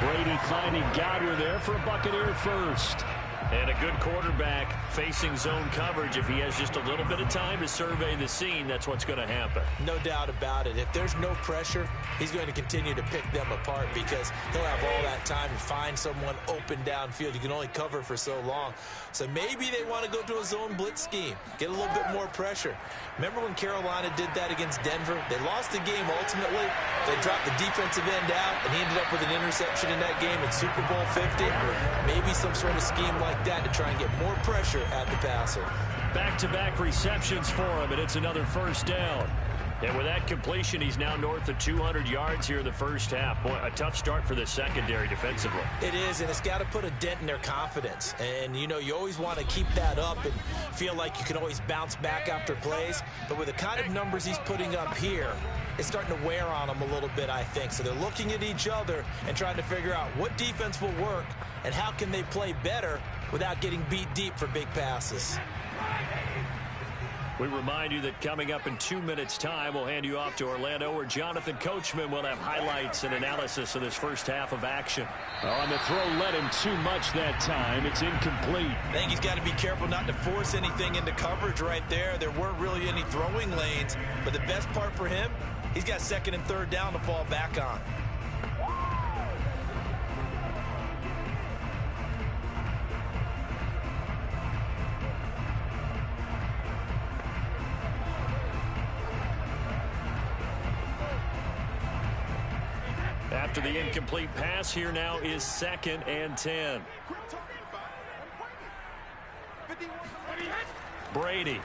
Brady finding Godwin there for a Buccaneer first. And a good quarterback facing zone coverage. If he has just a little bit of time to survey the scene, that's what's going to happen. No doubt about it. If there's no pressure, he's going to continue to pick them apart because he'll have all that time to find someone open downfield. You can only cover for so long. So maybe they want to go to a zone blitz scheme, get a little bit more pressure. Remember when Carolina did that against Denver? They lost the game ultimately. They dropped the defensive end out, and he ended up with an interception in that game in Super Bowl 50. Maybe some sort of scheme like that to try and get more pressure at the passer. Back-to-back receptions for him, and it's another 1st down. And with that completion, he's now north of 200 yards here in the first half. Boy, a tough start for the secondary defensively. It is, and it's got to put a dent in their confidence. And, you know, you always want to keep that up and feel like you can always bounce back after plays. But with the kind of numbers he's putting up here, it's starting to wear on them a little bit, I think. So they're looking at each other and trying to figure out what defense will work and how can they play better without getting beat deep for big passes. We remind you that coming up in 2 minutes' time, we'll hand you off to Orlando, where Jonathan Coachman will have highlights and analysis of this first half of action. On the throw, led him too much that time. It's incomplete. I think he's got to be careful not to force anything into coverage right there. There weren't really any throwing lanes, but the best part for him, he's got 2nd and 3rd down to fall back on. After the incomplete pass, here now is 2nd and 10. Brady.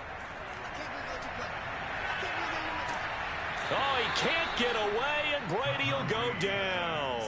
Oh, he can't get away, and Brady will go down.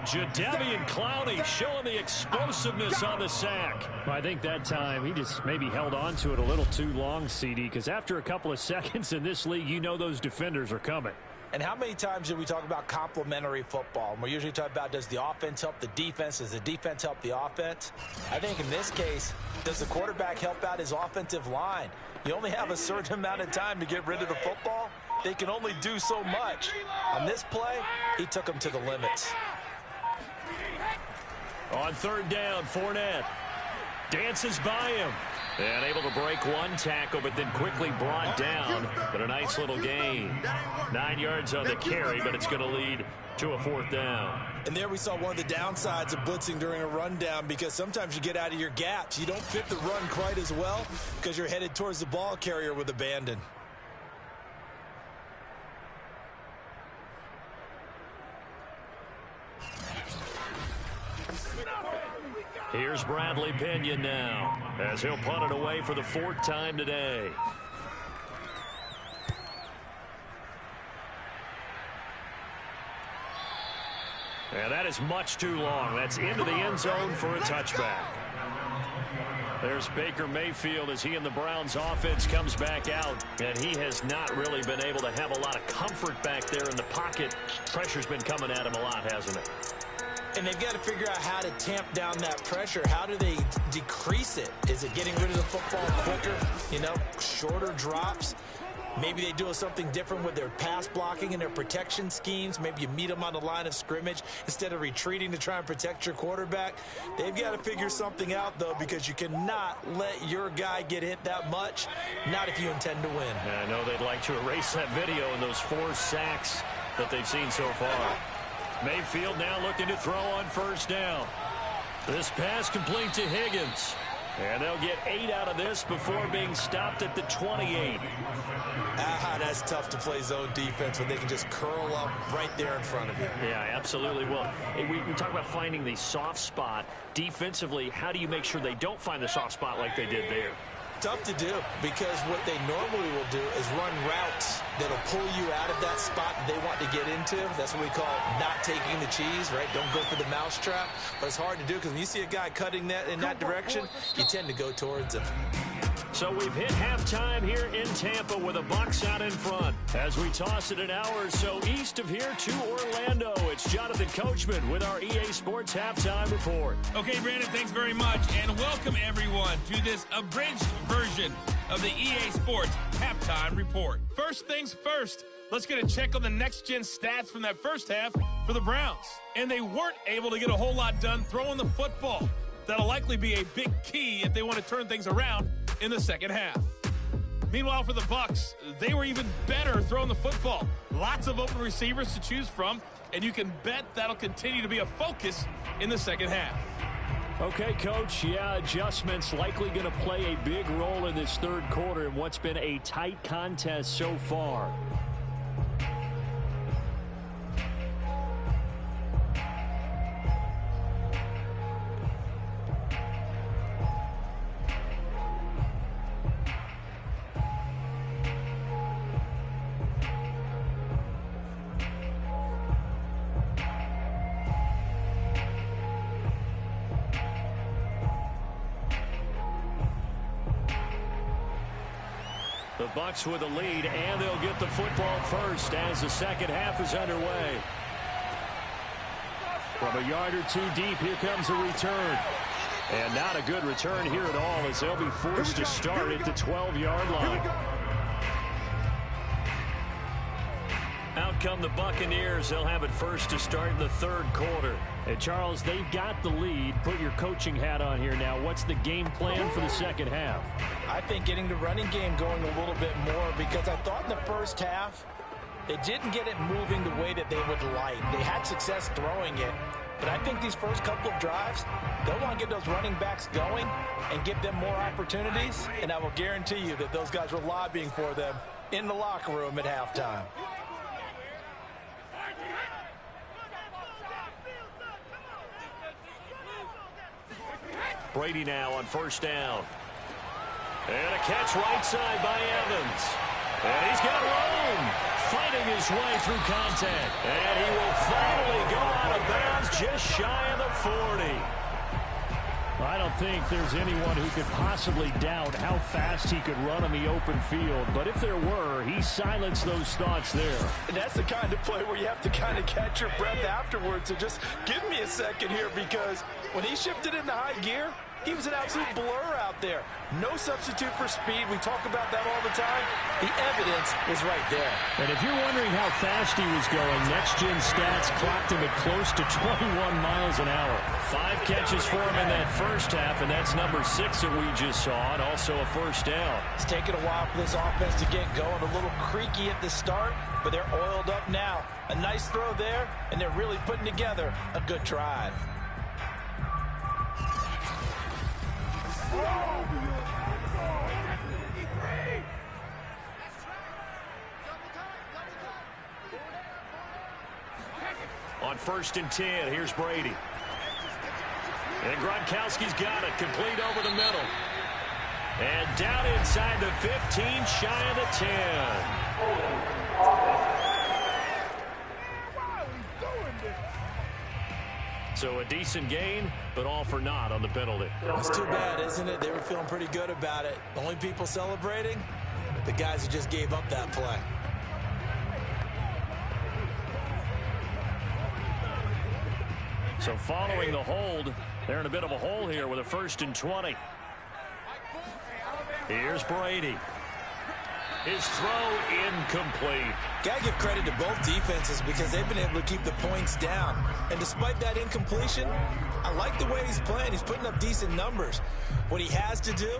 Jadeveon Clowney showing the explosiveness on the sack. I think that time he just maybe held on to it a little too long, CD, because after a couple of seconds in this league, you know those defenders are coming. And how many times do we talk about complementary football? And we're usually talking about, does the offense help the defense? Does the defense help the offense? I think in this case, does the quarterback help out his offensive line? You only have a certain amount of time to get rid of the football. They can only do so much. On this play, he took them to the limits. On 3rd down, Fournette dances by him. And able to break one tackle, but then quickly brought down. But a nice little gain. 9 yards on the carry, but it's going to lead to a 4th down. And there we saw one of the downsides of blitzing during a rundown, because sometimes you get out of your gaps. You don't fit the run quite as well because you're headed towards the ball carrier with abandon. Here's Bradley Pinion now, as he'll punt it away for the 4th time today. And that is much too long. That's into the end zone for a touchback. There's Baker Mayfield as he and the Browns offense comes back out. And he has not really been able to have a lot of comfort back there in the pocket. Pressure's been coming at him a lot, hasn't it? And they've got to figure out how to tamp down that pressure. How do they decrease it? Is it getting rid of the football quicker? You know, shorter drops? Maybe they do something different with their pass blocking and their protection schemes. Maybe you meet them on the line of scrimmage instead of retreating to try and protect your quarterback. They've got to figure something out, though, because you cannot let your guy get hit that much, not if you intend to win. I know they'd like to erase that video and those 4 sacks that they've seen so far. Mayfield now looking to throw on 1st down. This pass complete to Higgins. And they'll get 8 out of this before being stopped at the 28. That's tough to play zone defense when they can just curl up right there in front of you. Yeah, absolutely. Well, we talk about finding the soft spot. Defensively, how do you make sure they don't find the soft spot like they did there? Tough to do, because what they normally will do is run routes that'll pull you out of that spot they want to get into. That's what we call not taking the cheese, right? Don't go for the mousetrap. But it's hard to do because when you see a guy cutting that in that direction, you tend to go towards him. So we've hit halftime here in Tampa with the Bucs out in front. As we toss it an hour or so east of here to Orlando, it's Jonathan Coachman with our EA Sports Halftime Report. Okay, Brandon, thanks very much. And welcome, everyone, to this abridged version of the EA Sports Halftime Report. First things first, let's get a check on the next-gen stats from that first half for the Browns. And they weren't able to get a whole lot done throwing the football. That'll likely be a big key if they want to turn things around in the second half. Meanwhile, for the Bucs, they were even better throwing the football. Lots of open receivers to choose from, and you can bet that'll continue to be a focus in the second half. Okay, Coach, yeah, adjustments likely going to play a big role in this 3rd quarter in what's been a tight contest so far. The Bucs with a lead, and they'll get the football first as the second half is underway. From a yard or 2 deep, here comes a return. And not a good return here at all, as they'll be forced to start at the 12-yard line. Out come the Buccaneers. They'll have it first to start in the 3rd quarter. And, Charles, they've got the lead. Put your coaching hat on here now. What's the game plan for the second half? I think getting the running game going a little bit more, because I thought in the first half they didn't get it moving the way that they would like. They had success throwing it, but I think these first couple of drives, they'll want to get those running backs going and give them more opportunities, and I will guarantee you that those guys were lobbying for them in the locker room at halftime. Brady now on 1st down. And a catch right side by Evans. And he's got room, fighting his way through contact. And he will finally go out of bounds just shy of the 40. I don't think there's anyone who could possibly doubt how fast he could run on the open field. But if there were, he silenced those thoughts there. And that's the kind of play where you have to kind of catch your breath afterwards. So just give me a second here, because when he shifted into high gear, he was an absolute blur out there. No substitute for speed. We talk about that all the time. The evidence was right there. And if you're wondering how fast he was going, next-gen stats clocked him at close to 21 miles an hour. 5 catches for him in that first half, and that's number 6 that we just saw, and also a 1st down. It's taken a while for this offense to get going. A little creaky at the start, but they're oiled up now. A nice throw there, and they're really putting together a good drive. On 1st and 10, here's Brady. And Gronkowski's got it, complete over the middle. And down inside the 15, shy of the 10. So a decent gain, but all for naught on the penalty. It's too bad, isn't it? They were feeling pretty good about it. The only people celebrating, the guys who just gave up that play. So following the hold, they're in a bit of a hole here with a 1st and 20. Here's Brady. His throw incomplete. Gotta give credit to both defenses because they've been able to keep the points down. And despite that incompletion, I like the way he's playing. He's putting up decent numbers. What he has to do,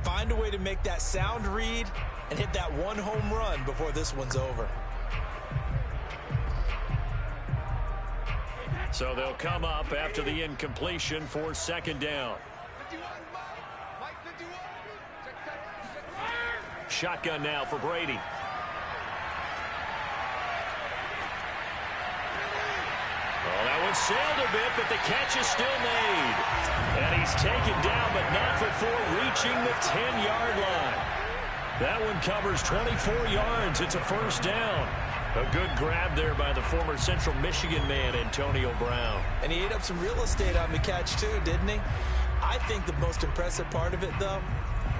find a way to make that sound read and hit that one home run before this one's over. So they'll come up after the incompletion for 2nd down. Shotgun now for Brady. Oh, that one sailed a bit, but the catch is still made. And he's taken down, but not before reaching the 10-yard line. That one covers 24 yards. It's a 1st down. A good grab there by the former Central Michigan man, Antonio Brown. And he ate up some real estate on the catch, too, didn't he? I think the most impressive part of it, though,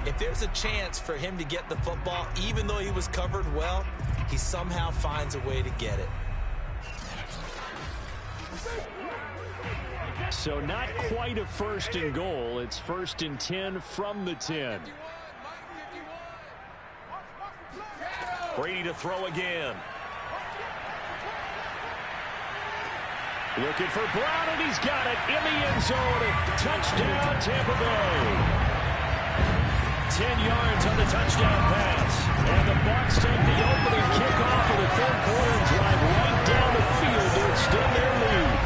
if there's a chance for him to get the football, even though he was covered well, he somehow finds a way to get it. So not quite a 1st and goal. It's 1st and 10 from the 10. Brady to throw again. Looking for Brown, and he's got it in the end zone. Touchdown, Tampa Bay. 10 yards on the touchdown pass. And the Bucs take the opening kickoff of the 3rd quarter and drive right down the field to extend their lead.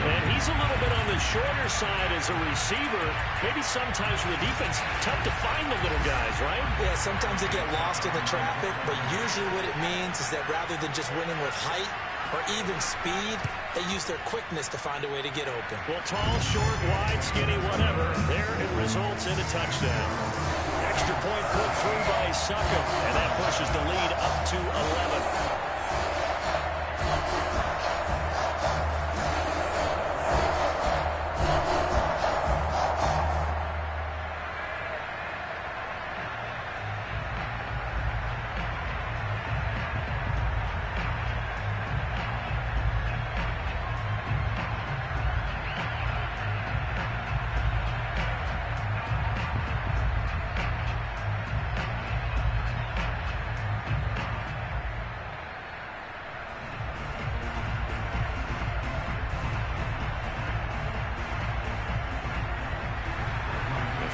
And he's a little bit on the shorter side as a receiver. Maybe sometimes for the defense, tough to find the little guys, right? Yeah, sometimes they get lost in the traffic, but usually what it means is that rather than just winning with height or even speed, they use their quickness to find a way to get open. Well, tall, short, wide, skinny, whatever, there it results in a touchdown. Extra point put through by Suckup, and that pushes the lead up to 11.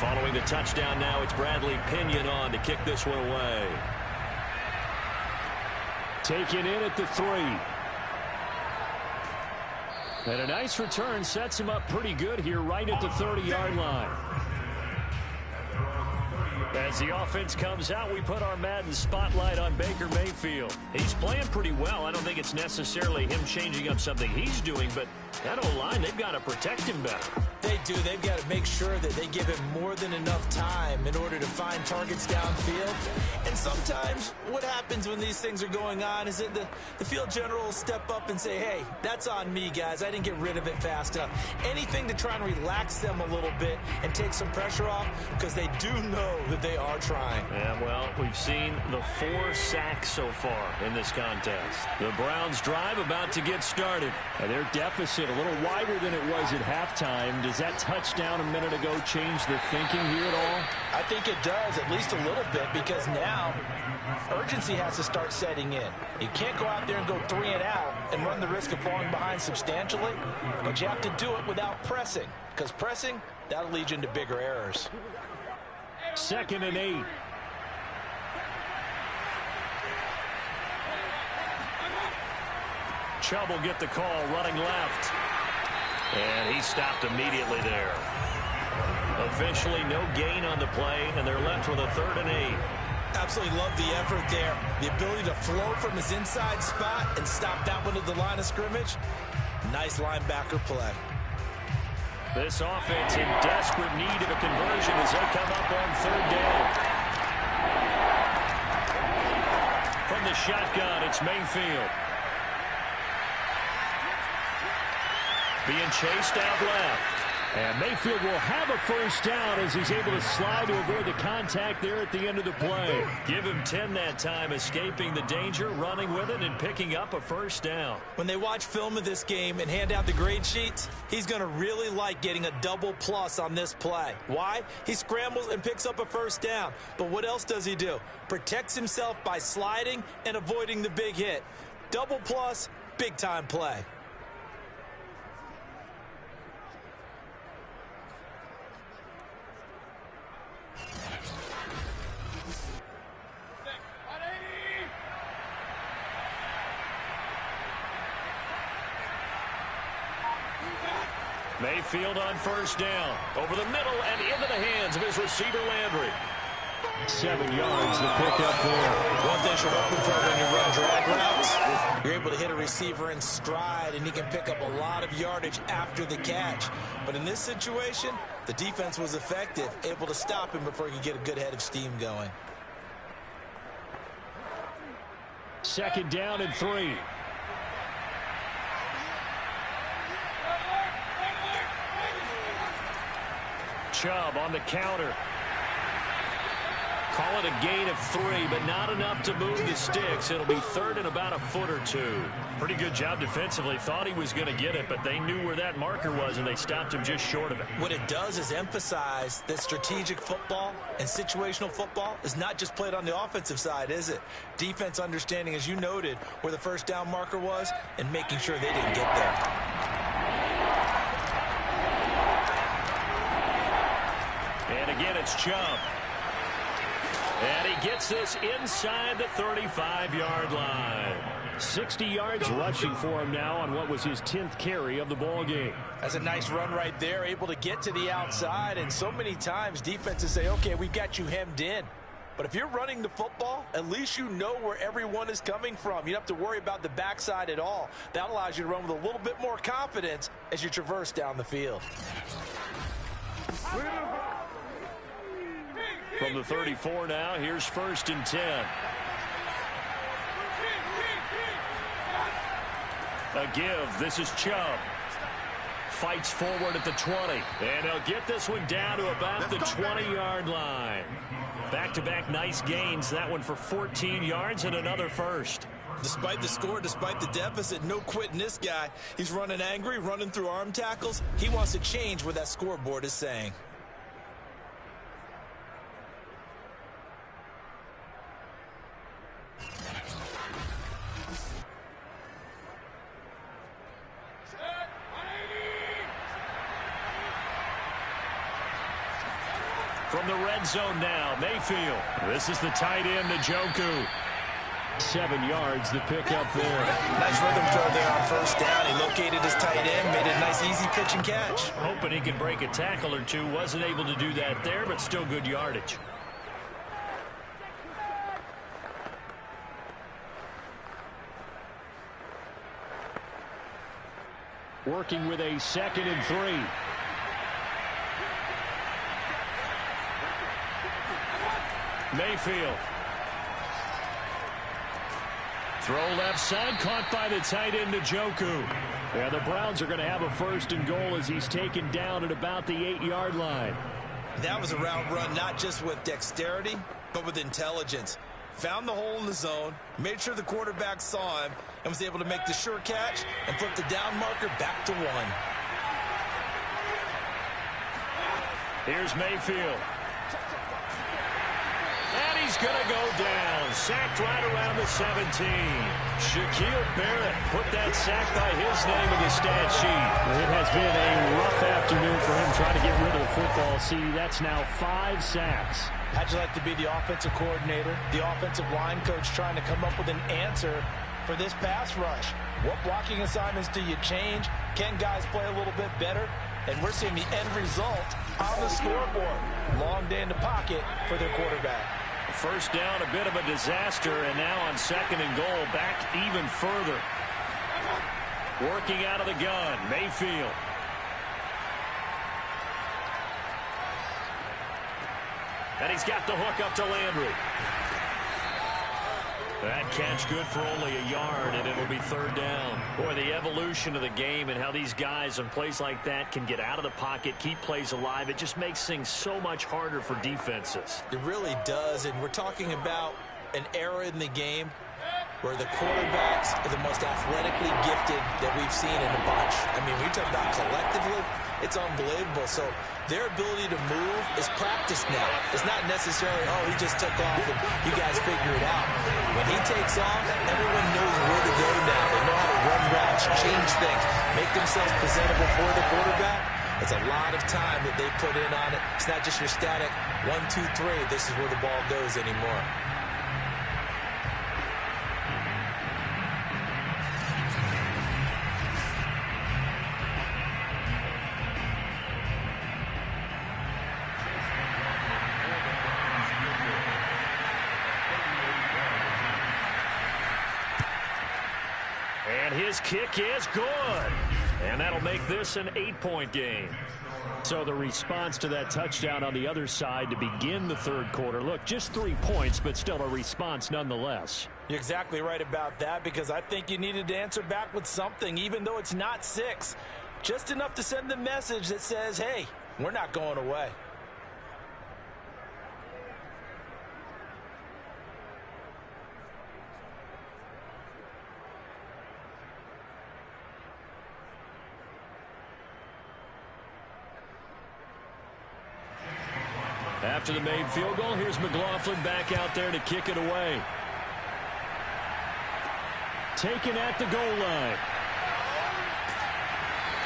Following the touchdown now, it's Bradley Pinion on to kick this one away. Taken in at the 3. And a nice return sets him up pretty good here right at the 30-yard line. As the offense comes out, we put our Madden spotlight on Baker Mayfield. He's playing pretty well. I don't think it's necessarily him changing up something he's doing, but that O-line, they've got to protect him better. They do. They've got to make sure that they give him more than enough time in order to find targets downfield. And sometimes what happens when these things are going on is that the field general will step up and say, hey, that's on me, guys. I didn't get rid of it fast enough. Anything to try and relax them a little bit and take some pressure off because they do know that they are trying. Yeah, well, we've seen the 4 sacks so far in this contest. The Browns drive about to get started. And their deficit a little wider than it was at halftime. Does that touchdown a minute ago change the thinking here at all? I think it does, at least a little bit, because now urgency has to start setting in. You can't go out there and go 3 and out and run the risk of falling behind substantially, but you have to do it without pressing, because pressing, that'll lead you into bigger errors. 2nd and 8. Chubb will get the call running left. And he stopped immediately there. Officially no gain on the play, and they're left with a 3rd and 8. Absolutely love the effort there. The ability to flow from his inside spot and stop that one at the line of scrimmage. Nice linebacker play. This offense in desperate need of a conversion as they come up on third down. From the shotgun, it's Mayfield. Being chased out left. And Mayfield will have a first down as he's able to slide to avoid the contact there at the end of the play. Give him 10 that time, escaping the danger, running with it, and picking up a first down. When they watch film of this game and hand out the grade sheets, he's going to really like getting a double plus on this play. Why? He scrambles and picks up a first down. But what else does he do? Protects himself by sliding and avoiding the big hit. Double plus, big-time play. Mayfield on first down. Over the middle and into the hands of his receiver, Landry. 7 yards, the pickup there. One thing you're hoping for when you run drag routes, you're able to hit a receiver in stride, and he can pick up a lot of yardage after the catch. But in this situation, the defense was effective, able to stop him before he could get a good head of steam going. 2nd down and 3. Chubb on the counter. Call it a gain of 3, but not enough to move the sticks. It'll be 3rd and about a foot or 2. Pretty good job defensively. Thought he was going to get it, but they knew where that marker was, and they stopped him just short of it. What it does is emphasize that strategic football and situational football is not just played on the offensive side, is it? Defense understanding, as you noted, where the first down marker was and making sure they didn't get there. And again, it's Chubb. And he gets this inside the 35-yard line. 60 yards rushing for him now on what was his 10th carry of the ball game. That's a nice run right there, able to get to the outside. And so many times defenses say, okay, we've got you hemmed in. But if you're running the football, at least you know where everyone is coming from. You don't have to worry about the backside at all. That allows you to run with a little bit more confidence as you traverse down the field. From the 34 now, here's 1st and 10. A give. This is Chubb. Fights forward at the 20. And he'll get this one down to about the 20-yard line. Back-to-back nice gains. That one for 14 yards and another first. Despite the score, despite the deficit, no quitting this guy. He's running angry, running through arm tackles. He wants to change what that scoreboard is saying. From the red zone now, Mayfield. This is the tight end, Njoku. 7 yards, the pickup there. Nice rhythm throw there on first down. He located his tight end, made it a nice easy pitch and catch. Hoping he could break a tackle or two. Wasn't able to do that there, but still good yardage. Working with a 2nd and 3. Mayfield. Throw left side, caught by the tight end, Njoku. Yeah, the Browns are going to have a 1st and goal as he's taken down at about the 8-yard line. That was a route run not just with dexterity, but with intelligence. Found the hole in the zone, made sure the quarterback saw him, and was able to make the sure catch and flip the down marker back to 1. Here's Mayfield. And he's going to go down. Sacked right around the 17. Shaquille Barrett put that sack by his name in the stat sheet. It has been a rough afternoon for him trying to get rid of the football. See, that's now 5 sacks. How'd you like to be the offensive coordinator, the offensive line coach trying to come up with an answer for this pass rush? What blocking assignments do you change? Can guys play a little bit better? And we're seeing the end result on the scoreboard. Long day in the pocket for their quarterback. First down, a bit of a disaster, and now on 2nd and goal, back even further. Working out of the gun, Mayfield. And he's got the hook up to Landry. That catch good for only a yard, and it'll be third down. Boy, the evolution of the game and how these guys on plays like that can get out of the pocket, keep plays alive, it just makes things so much harder for defenses. It really does, and we're talking about an era in the game where the quarterbacks are the most athletically gifted that we've seen in a bunch. I mean, when you talk about collectively, it's unbelievable. So their ability to move is practiced now. It's not necessarily, oh, he just took off and you guys figure it out. When he takes off, everyone knows where to go now. They know how to run routes, change things, make themselves presentable for the quarterback. It's a lot of time that they put in on it. It's not just your static 1, 2, 3. This is where the ball goes anymore. And his kick is good. And that'll make this an 8-point game. So the response to that touchdown on the other side to begin the third quarter. Look, just 3 points, but still a response nonetheless. You're exactly right about that, because I think you needed to answer back with something, even though it's not 6. Just enough to send the message that says, hey, we're not going away. After the made field goal, here's McLaughlin back out there to kick it away. Taken at the goal line.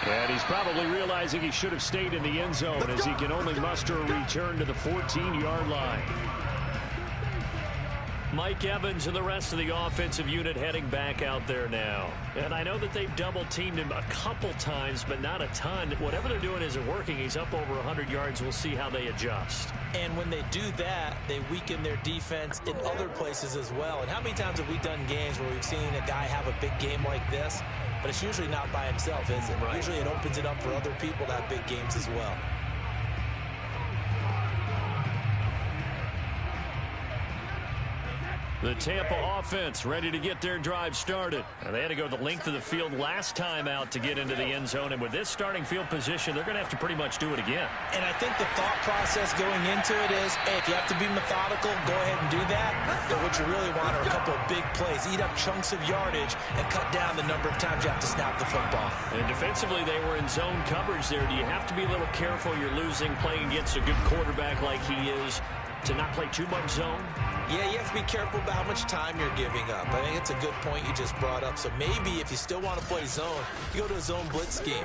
And he's probably realizing he should have stayed in the end zone as he can only muster a return to the 14-yard line. Mike Evans and the rest of the offensive unit heading back out there now. And I know that they've double-teamed him a couple times, but not a ton. Whatever they're doing isn't working. He's up over 100 yards. We'll see how they adjust. And when they do that, they weaken their defense in other places as well. And how many times have we done games where we've seen a guy have a big game like this? But it's usually not by himself, is it? Right. Usually it opens it up for other people to have big games as well. The Tampa offense ready to get their drive started. And they had to go the length of the field last time out to get into the end zone. And with this starting field position, they're going to have to pretty much do it again. And I think the thought process going into it is, hey, if you have to be methodical, go ahead and do that. But what you really want are a couple of big plays. Eat up chunks of yardage and cut down the number of times you have to snap the football. And defensively, they were in zone coverage there. Do you have to be a little careful? You're losing playing against a good quarterback like he is to not play too much zone? Yeah, you have to be careful about how much time you're giving up. I think it's a good point you just brought up. So maybe if you still want to play zone, you go to a zone blitz scheme.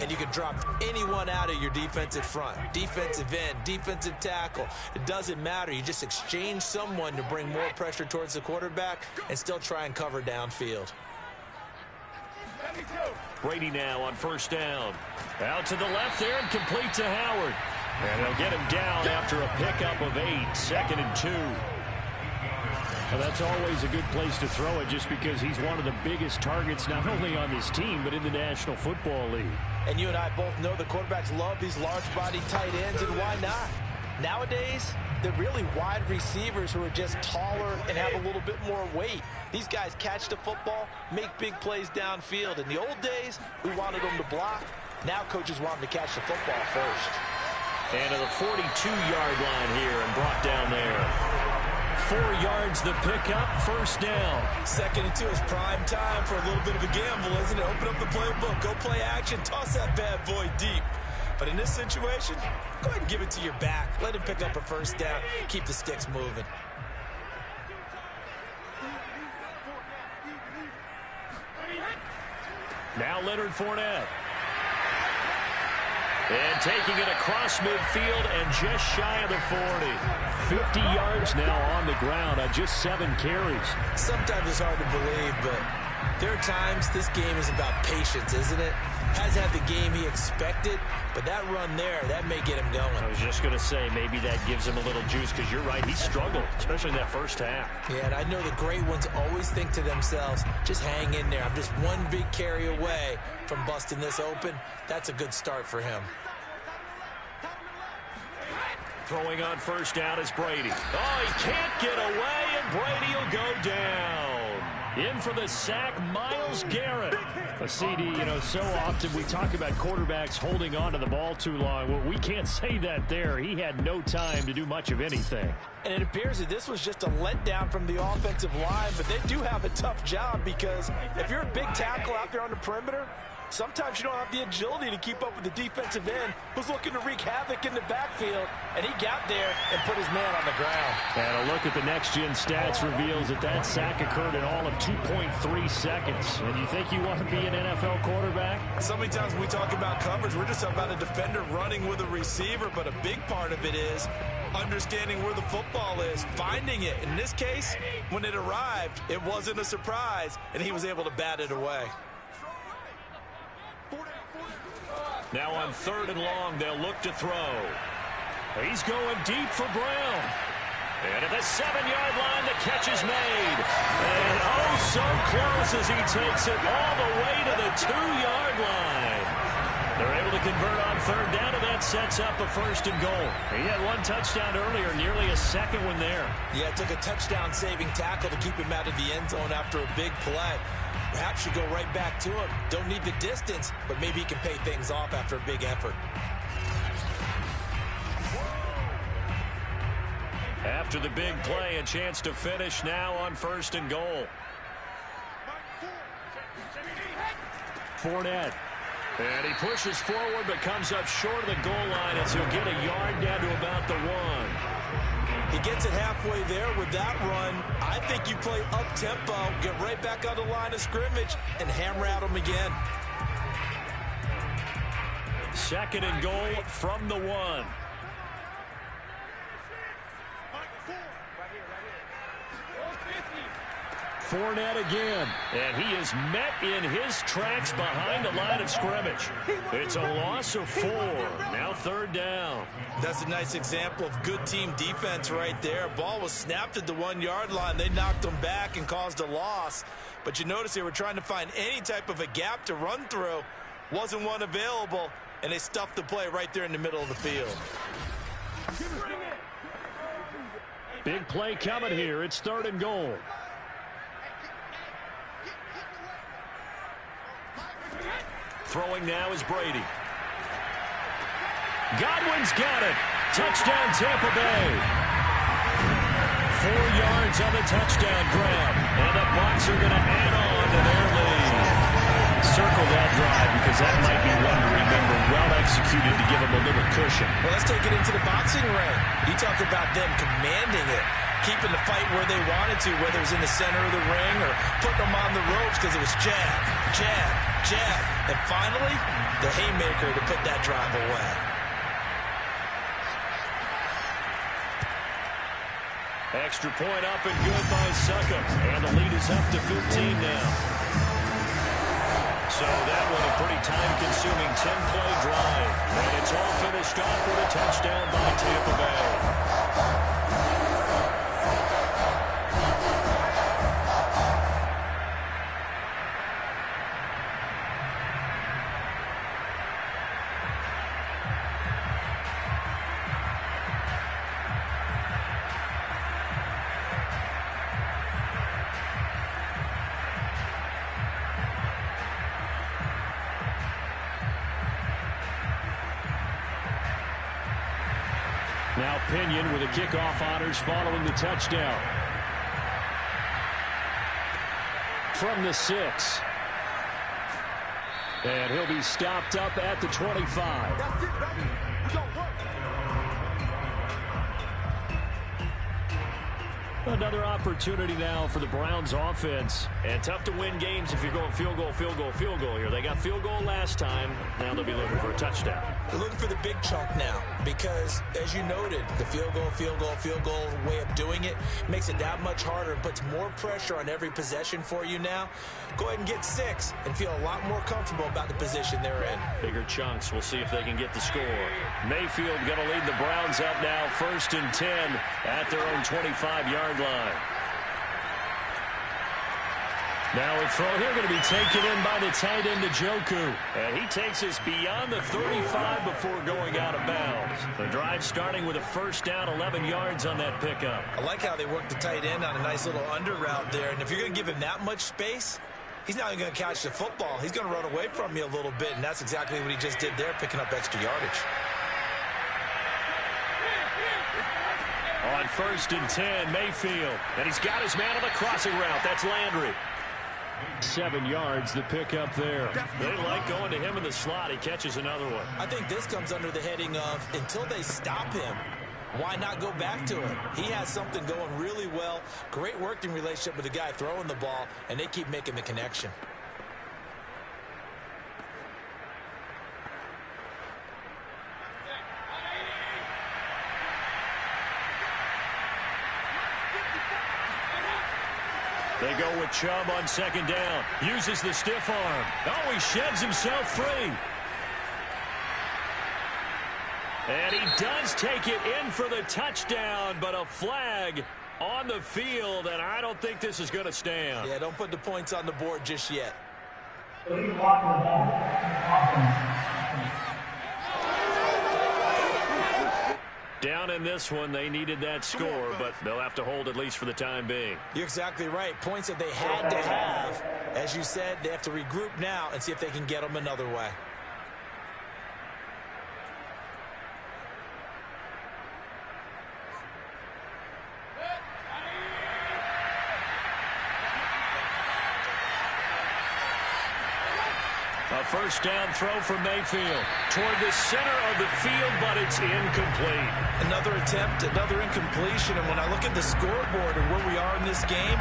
And you can drop anyone out of your defensive front. Defensive end, defensive tackle. It doesn't matter. You just exchange someone to bring more pressure towards the quarterback and still try and cover downfield. Brady now on first down. Out to the left there and complete to Howard. And they'll get him down after a pickup of 8. 2nd and 2. Well, that's always a good place to throw it just because he's one of the biggest targets not only on this team but in the National Football League. And you and I both know the quarterbacks love these large-body tight ends, and why not? Nowadays, they're really wide receivers who are just taller and have a little bit more weight. These guys catch the football, make big plays downfield. In the old days, we wanted them to block. Now coaches want them to catch the football first. And to the 42-yard line here and brought down there. 4 yards the pickup, first down. 2nd and 2 is prime time for a little bit of a gamble, isn't it? Open up the playbook, go play action, toss that bad boy deep. But in this situation, go ahead and give it to your back. Let him pick up a first down, keep the sticks moving. Now Leonard Fournette. And taking it across midfield and just shy of the 40. 50 yards now on the ground on just 7 carries. Sometimes it's hard to believe, but there are times this game is about patience, isn't it? Hasn't had the game he expected, but that run there, that may get him going. I was just going to say, maybe that gives him a little juice because you're right, he struggled, especially in that first half. Yeah, and I know the great ones always think to themselves, just hang in there. I'm just one big carry away from busting this open. That's a good start for him. Throwing on first down is Brady. Oh, he can't get away, and Brady will go down. In for the sack, Myles Garrett. A CD, so often we talk about quarterbacks holding on to the ball too long. Well, we can't say that there. He had no time to do much of anything. And it appears that this was just a letdown from the offensive line, but they do have a tough job because if you're a big tackle out there on the perimeter, sometimes you don't have the agility to keep up with the defensive end who's looking to wreak havoc in the backfield, and he got there and put his man on the ground. And a look at the next-gen stats reveals that sack occurred in all of 2.3 seconds. And you think you want to be an NFL quarterback? So many times when we talk about coverage, we're just talking about a defender running with a receiver, but a big part of it is understanding where the football is, finding it. In this case, when it arrived, it wasn't a surprise, and he was able to bat it away. Now on 3rd and long, they'll look to throw. He's going deep for Brown. And at the 7-yard line, the catch is made. And oh, so close as he takes it all the way to the 2-yard line. They're able to convert on 3rd down, and that sets up a 1st and goal. He had one touchdown earlier, nearly a second one there. Yeah, it took a touchdown-saving tackle to keep him out of the end zone after a big play. Perhaps you go right back to him. Don't need the distance, but maybe he can pay things off after a big effort. After the big play, a chance to finish now on 1st and goal. Fournette. And he pushes forward but comes up short of the goal line as he'll get a yard down to about the 1. He gets it halfway there with that run. I think you play up-tempo, get right back on the line of scrimmage, and hammer at him again. 2nd and goal from the 1. Fournette again, and he is met in his tracks behind the line of scrimmage. It's a loss of 4. Now 3rd down. That's a nice example of good team defense right there. Ball was snapped at the 1-yard line. They knocked him back and caused a loss. But you notice they were trying to find any type of a gap to run through. Wasn't one available, and they stuffed the play right there in the middle of the field. Big play coming here. It's 3rd and goal. Throwing now is Brady. Godwin's got it. Touchdown, Tampa Bay. 4 yards on the touchdown grab. And the Bucs are going to add on to their lead. Circle that drive because that might be one to remember. Well executed to give them a little cushion. Well, let's take it into the boxing ring. You talk about them commanding it, keeping the fight where they wanted to, whether it was in the center of the ring or putting them on the ropes because it was jab, jab, jab. And finally, the haymaker to put that drive away. Extra point up and good by Succop. And the lead is up to 15 now. So that was a pretty time-consuming 10-play drive. And it's all finished off with a touchdown by Tampa Bay. Now Pinion with the kickoff honors following the touchdown. From the 6. And he'll be stopped up at the 25. That's it, baby. We don't work. Another opportunity now for the Browns offense. And tough to win games if you're going field goal, field goal, field goal here. They got field goal last time. Now they'll be looking for a touchdown. They're looking for the big chunk now because, as you noted, the field goal way of doing it makes it that much harder and puts more pressure on every possession for you now. Go ahead and get 6 and feel a lot more comfortable about the position they're in. Bigger chunks. We'll see if they can get the score. Mayfield going to lead the Browns up now 1st and 10 at their own 25-yard line. Now a throw here going to be taken in by the tight end, Njoku. And he takes us beyond the 35 before going out of bounds. The drive starting with a first down, 11 yards on that pickup. I like how they work the tight end on a nice little under route there. And if you're going to give him that much space, he's not even going to catch the football. He's going to run away from you a little bit, and that's exactly what he just did there, picking up extra yardage. On 1st and 10, Mayfield. And he's got his man on the crossing route. That's Landry. 7 yards, the pickup there. They like going to him in the slot. He catches another one. I think this comes under the heading of until they stop him, why not go back to him? He has something going really well. Great working relationship with the guy throwing the ball, and they keep making the connection. They go with Chubb on 2nd down. Uses the stiff arm. Oh, he sheds himself free. And he does take it in for the touchdown, but a flag on the field, and I don't think this is going to stand. Yeah, don't put the points on the board just yet. Down in this one, they needed that score, but they'll have to hold at least for the time being. You're exactly right. Points that they had to have. As you said, they have to regroup now and see if they can get them another way. A first down throw for Mayfield toward the center of the field, but it's incomplete. Another attempt, another incompletion, and when I look at the scoreboard and where we are in this game,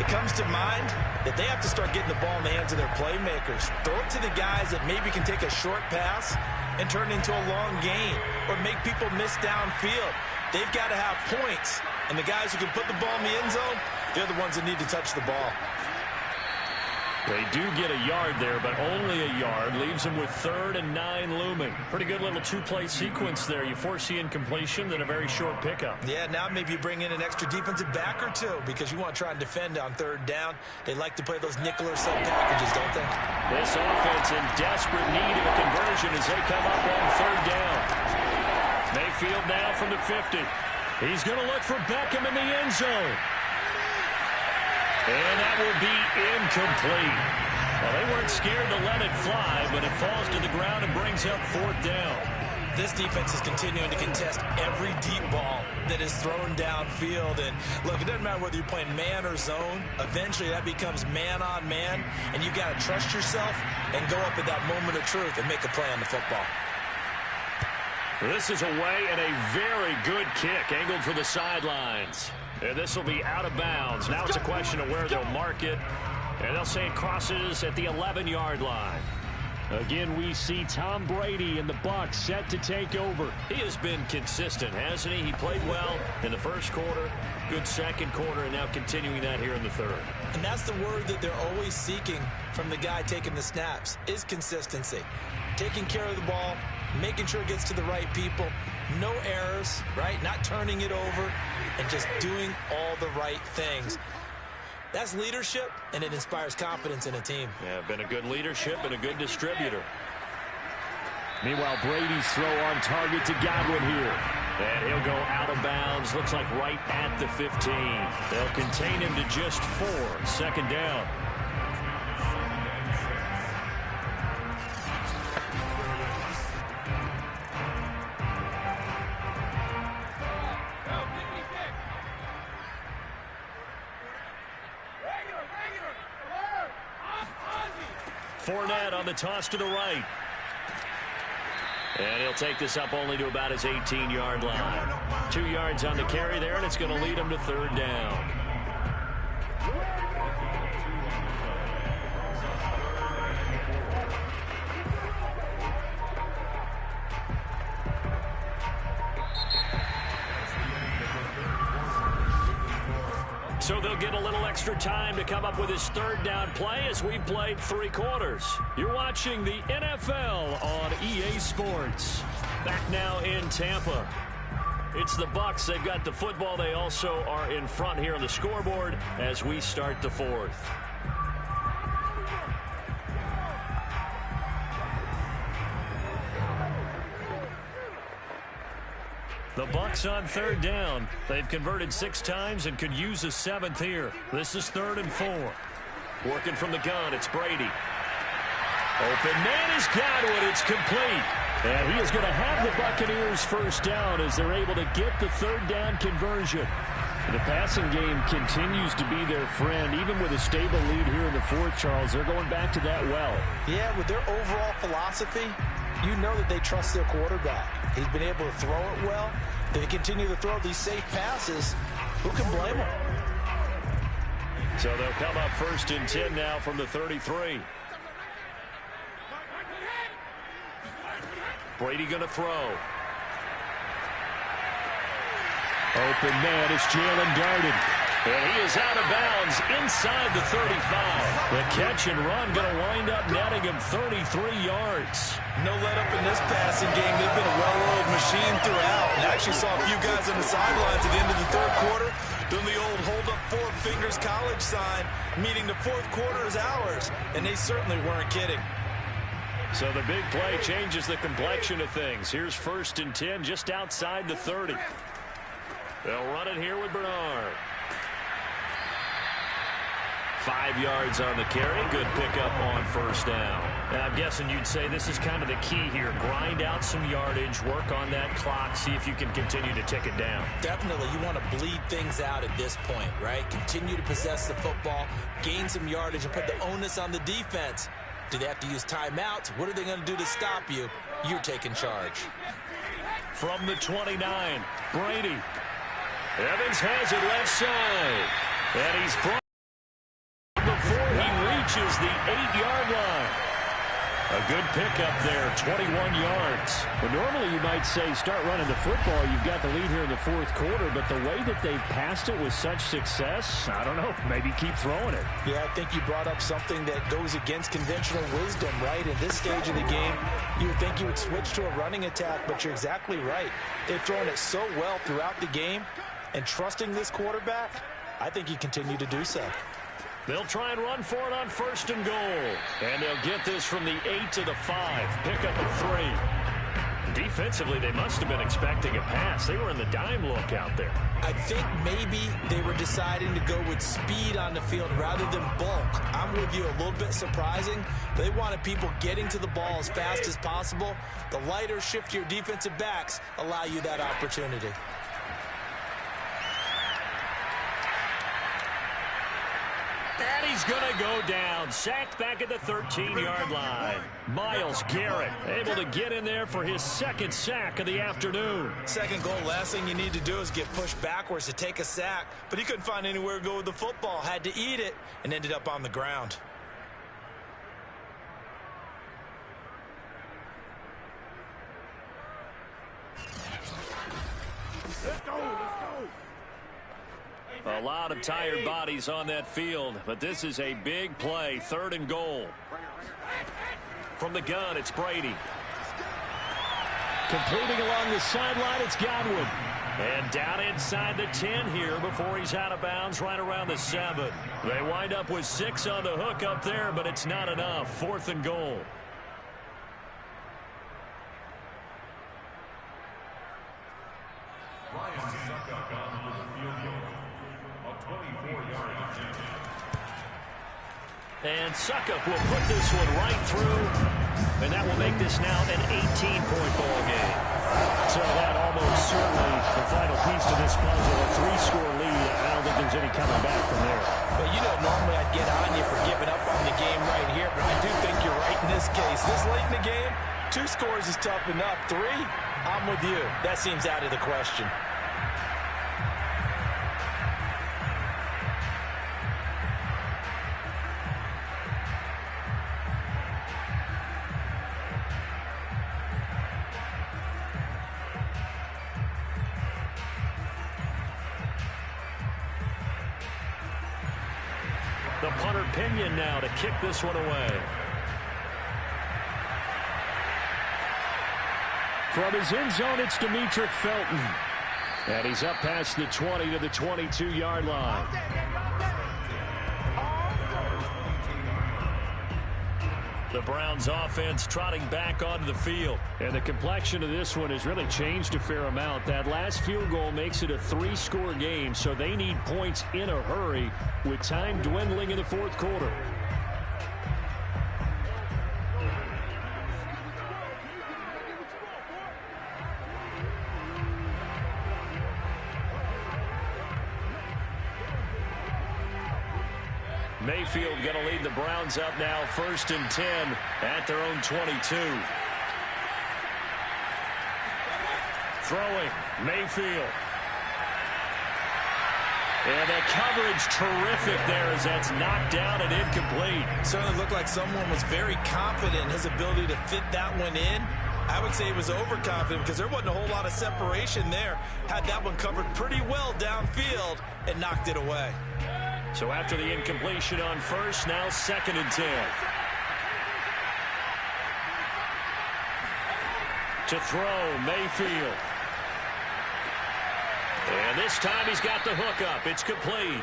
it comes to mind that they have to start getting the ball in the hands of their playmakers. Throw it to the guys that maybe can take a short pass and turn it into a long gain or make people miss downfield. They've got to have points, and the guys who can put the ball in the end zone, they're the ones that need to touch the ball. They do get a yard there, but only a yard. Leaves them with 3rd and 9 looming. Pretty good little two-play sequence there. You force the incompletion, then a very short pickup. Yeah, now maybe you bring in an extra defensive back or two because you want to try and defend on 3rd down. They like to play those nickel or sub packages, don't they? This offense in desperate need of a conversion as they come up on 3rd down. Mayfield now from the 50. He's going to look for Beckham in the end zone. And that will be incomplete. Well, they weren't scared to let it fly, but it falls to the ground and brings up 4th down. This defense is continuing to contest every deep ball that is thrown downfield. And, look, it doesn't matter whether you're playing man or zone. Eventually, that becomes man-on-man, and you got to trust yourself and go up at that moment of truth and make a play on the football. This is away and a very good kick, angled for the sidelines. And this will be out of bounds. Now it's a question of where they'll mark it. And they'll say it crosses at the 11-yard line. Again, we see Tom Brady and the Bucs set to take over. He has been consistent, hasn't he? He played well in the first quarter, good second quarter, and now continuing that here in the 3rd. And that's the word that they're always seeking from the guy taking the snaps, is consistency. Taking care of the ball, making sure it gets to the right people, no errors, right? Not turning it over, and just doing all the right things. That's leadership, and it inspires confidence in a team. Yeah, been a good leadership and a good distributor. Meanwhile, Brady's throw on target to Godwin here. And he'll go out of bounds, looks like right at the 15. They'll contain him to just 4, 2nd down. Fournette on the toss to the right. And he'll take this up only to about his 18-yard line. 2 yards on the carry there, and it's going to lead him to 3rd down. So they'll get a little extra time to come up with his 3rd down play as we've played 3 quarters. You're watching the NFL on EA Sports. Back now in Tampa. It's the Bucs. They've got the football. They also are in front here on the scoreboard as we start the 4th. The Bucs on third down. They've converted 6 times and could use a 7th here. This is 3rd and 4. Working from the gun, it's Brady. Open man is Godwin. It's complete. And he is going to have the Buccaneers first down as they're able to get the 3rd down conversion. The passing game continues to be their friend. Even with a stable lead here in the 4th, Charles, they're going back to that well. Yeah, with their overall philosophy, you know that they trust their quarterback. He's been able to throw it well. They continue to throw these safe passes. Who can blame them? So they'll come up 1st and 10 now from the 33. Brady going to throw. Open man is Jalen Darden. And he is out of bounds inside the 35. The catch and run going to wind up netting him 33 yards. No let up in this passing game. They've been a well-oiled machine throughout. And I actually saw a few guys on the sidelines at the end of the 3rd quarter doing the old hold up 4 fingers college sign, meaning the 4th quarter is ours. And they certainly weren't kidding. So the big play changes the complexion of things. Here's 1st and 10 just outside the 30. They'll run it here with Bernard. 5 yards on the carry. Good pickup on 1st down. And I'm guessing you'd say this is kind of the key here. Grind out some yardage, work on that clock, see if you can continue to tick it down. Definitely. You want to bleed things out at this point, right? Continue to possess the football, gain some yardage, and put the onus on the defense. Do they have to use timeouts? What are they going to do to stop you? You're taking charge. From the 29, Brady. Evans has it left side. And he's brought before he reaches the 8-yard line. A good pickup there, 21 yards. Well, normally you might say start running the football. You've got the lead here in the 4th quarter, but the way that they've passed it with such success, I don't know, maybe keep throwing it. Yeah, I think you brought up something that goes against conventional wisdom, right? In this stage of the game, you would think you would switch to a running attack, but you're exactly right. They've thrown it so well throughout the game, and trusting this quarterback, I think you continue to do so. They'll try and run for it on 1st and goal. And they'll get this from the 8 to the 5. Pick up a 3. Defensively, they must have been expecting a pass. They were in the dime look out there. I think maybe they were deciding to go with speed on the field rather than bulk. I'm with you, a little bit surprising. They wanted people getting to the ball as fast as possible. The lighter, shiftier defensive backs allow you that opportunity. And he's going to go down. Sacked back at the 13-yard line. Myles Garrett able to get in there for his 2nd sack of the afternoon. 2nd goal, last thing you need to do is get pushed backwards to take a sack. But he couldn't find anywhere to go with the football. Had to eat it and ended up on the ground. Let's go, let's go. A lot of tired bodies on that field, but this is a big play. 3rd and goal. From the gun, it's Brady. Completing along the sideline, it's Godwin. And down inside the 10 here before he's out of bounds right around the 7. They wind up with 6 on the hook up there, but it's not enough. 4th and goal. And Suckup will put this one right through, and that will make this now an 18-point ball game. So that almost certainly the final piece to this puzzle, a 3-score lead. I don't think there's any coming back from there. Well, you know, normally I'd get on you for giving up on the game right here, but I do think you're right in this case. This late in the game, 2 scores is tough enough. 3, I'm with you. That seems out of the question. The punter Pinion now to kick this one away. From his end zone, it's Demetric Felton. And he's up past the 20 to the 22-yard line. The Browns offense trotting back onto the field. And the complexion of this one has really changed a fair amount. That last field goal makes it a 3-score game, so they need points in a hurry with time dwindling in the fourth quarter. Mayfield going to lead the Browns up now, 1st and 10 at their own 22. Throwing, Mayfield. And the coverage terrific there as that's knocked down and incomplete. Certainly looked like someone was very confident in his ability to fit that one in. I would say he was overconfident because there wasn't a whole lot of separation there. Had that one covered pretty well downfield and knocked it away. So after the incompletion on 1st, now 2nd and 10. To throw, Mayfield. And this time he's got the hook up. It's complete.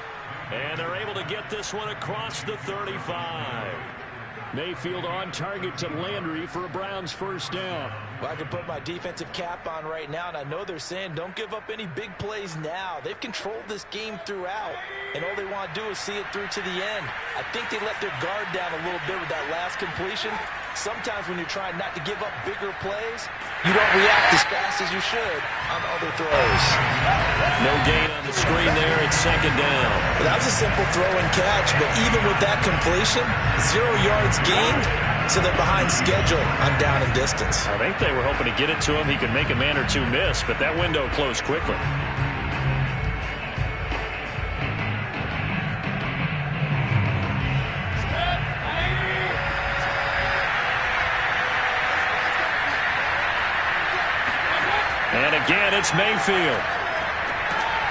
And they're able to get this one across the 35. Mayfield on target to Landry for a Browns 1st down. Well, I can put my defensive cap on right now, and I know they're saying don't give up any big plays now. They've controlled this game throughout, and all they want to do is see it through to the end. I think they let their guard down a little bit with that last completion. Sometimes when you're trying not to give up bigger plays, you don't react as fast as you should on other throws. No gain on the screen there. It's 2nd down. Well, that was a simple throw and catch, but even with that completion, 0 yards gained, so they're behind schedule on down and distance. I think they were hoping to get it to him. He could make a man or two miss, but that window closed quickly. And again, it's Mayfield.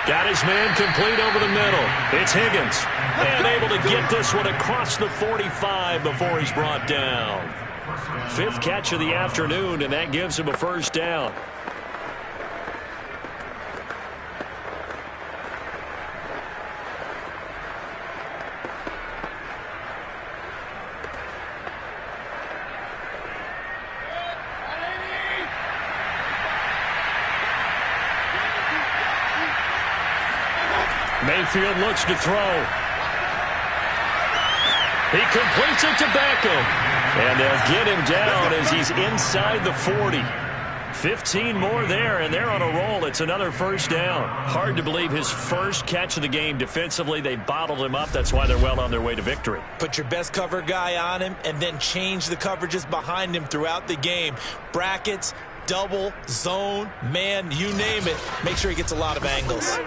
Got his man complete over the middle. It's Higgins. And able to get this one across the 45 before he's brought down. 5th catch of the afternoon, and that gives him a 1st down. Mayfield looks to throw. He completes it to Beckham. And they'll get him down as he's inside the 40. 15 more there, and they're on a roll. It's another 1st down. Hard to believe his first catch of the game. Defensively, they bottled him up. That's why they're well on their way to victory. Put your best cover guy on him and then change the coverages behind him throughout the game. Brackets, double, zone, man, you name it. Make sure he gets a lot of angles.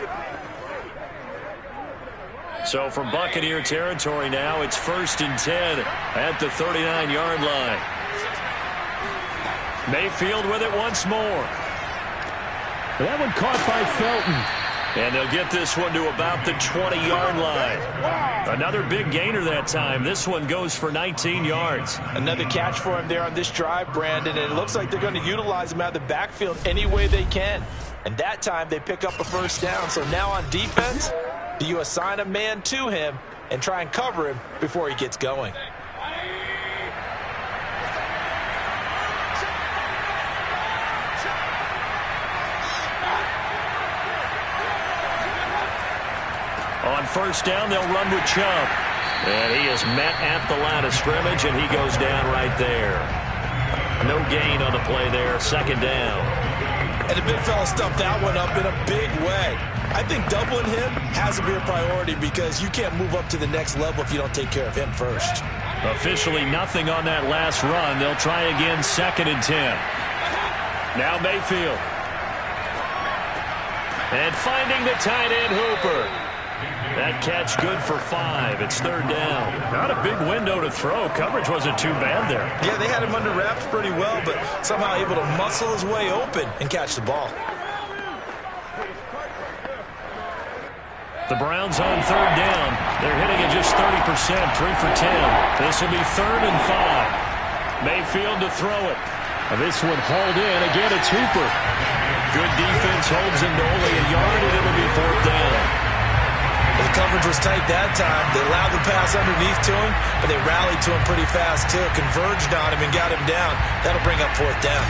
So from Buccaneer territory now, it's 1st and 10 at the 39-yard line. Mayfield with it once more. That one caught by Felton. And they'll get this one to about the 20-yard line. Another big gainer that time. This one goes for 19 yards. Another catch for him there on this drive, Brandon, and it looks like they're going to utilize him out of the backfield any way they can. And that time they pick up a 1st down. So now on defense, do you assign a man to him and try and cover him before he gets going? On 1st down, they'll run with Chubb. And he is met at the line of scrimmage, and he goes down right there. No gain on the play there, 2nd down. And the big fella stuffed that one up in a big way. I think doubling him has to be a priority because you can't move up to the next level if you don't take care of him first. Officially nothing on that last run. They'll try again, 2nd and 10. Now Mayfield. And finding the tight end Hooper. That catch good for 5. It's 3rd down. Not a big window to throw. Coverage wasn't too bad there. Yeah, they had him under wraps pretty well, but somehow able to muscle his way open and catch the ball. The Browns on 3rd down. They're hitting at just 30%, 3 for 10. This will be 3rd and 5. Mayfield to throw it. This one hauled in. Again, it's Hooper. Good defense holds him to only a yard, and it'll be 4th down. The coverage was tight that time. They allowed the pass underneath to him, but they rallied to him pretty fast, too. Converged on him and got him down. That'll bring up 4th down.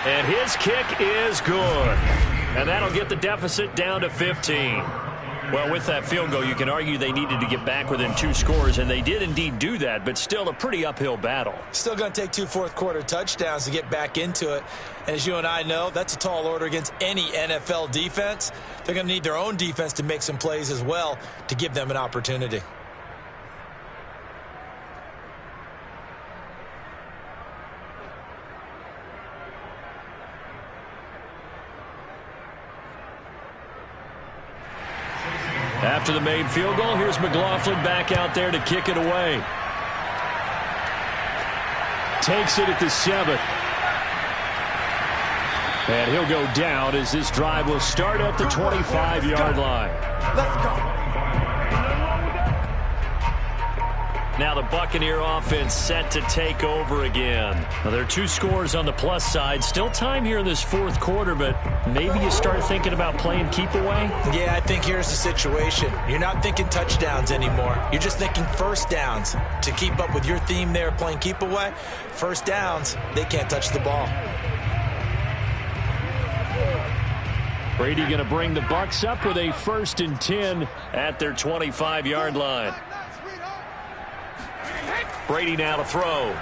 And his kick is good. And that'll get the deficit down to 15. Well, with that field goal, you can argue they needed to get back within 2 scores, and they did indeed do that, but still a pretty uphill battle. Still going to take 2 fourth-quarter touchdowns to get back into it. And as you and I know, that's a tall order against any NFL defense. They're going to need their own defense to make some plays as well to give them an opportunity. After the made field goal, here's McLaughlin back out there to kick it away. Takes it at the 7. And he'll go down as this drive will start at the 25-yard line. Let's go. Now the Buccaneer offense set to take over again. Now there are 2 scores on the plus side. Still time here in this 4th quarter, but maybe you start thinking about playing keep away? Yeah, I think here's the situation. You're not thinking touchdowns anymore. You're just thinking first downs. To keep up with your theme there, playing keep away, first downs, they can't touch the ball. Brady going to bring the Bucs up with a 1st and 10 at their 25-yard line. Brady now to throw.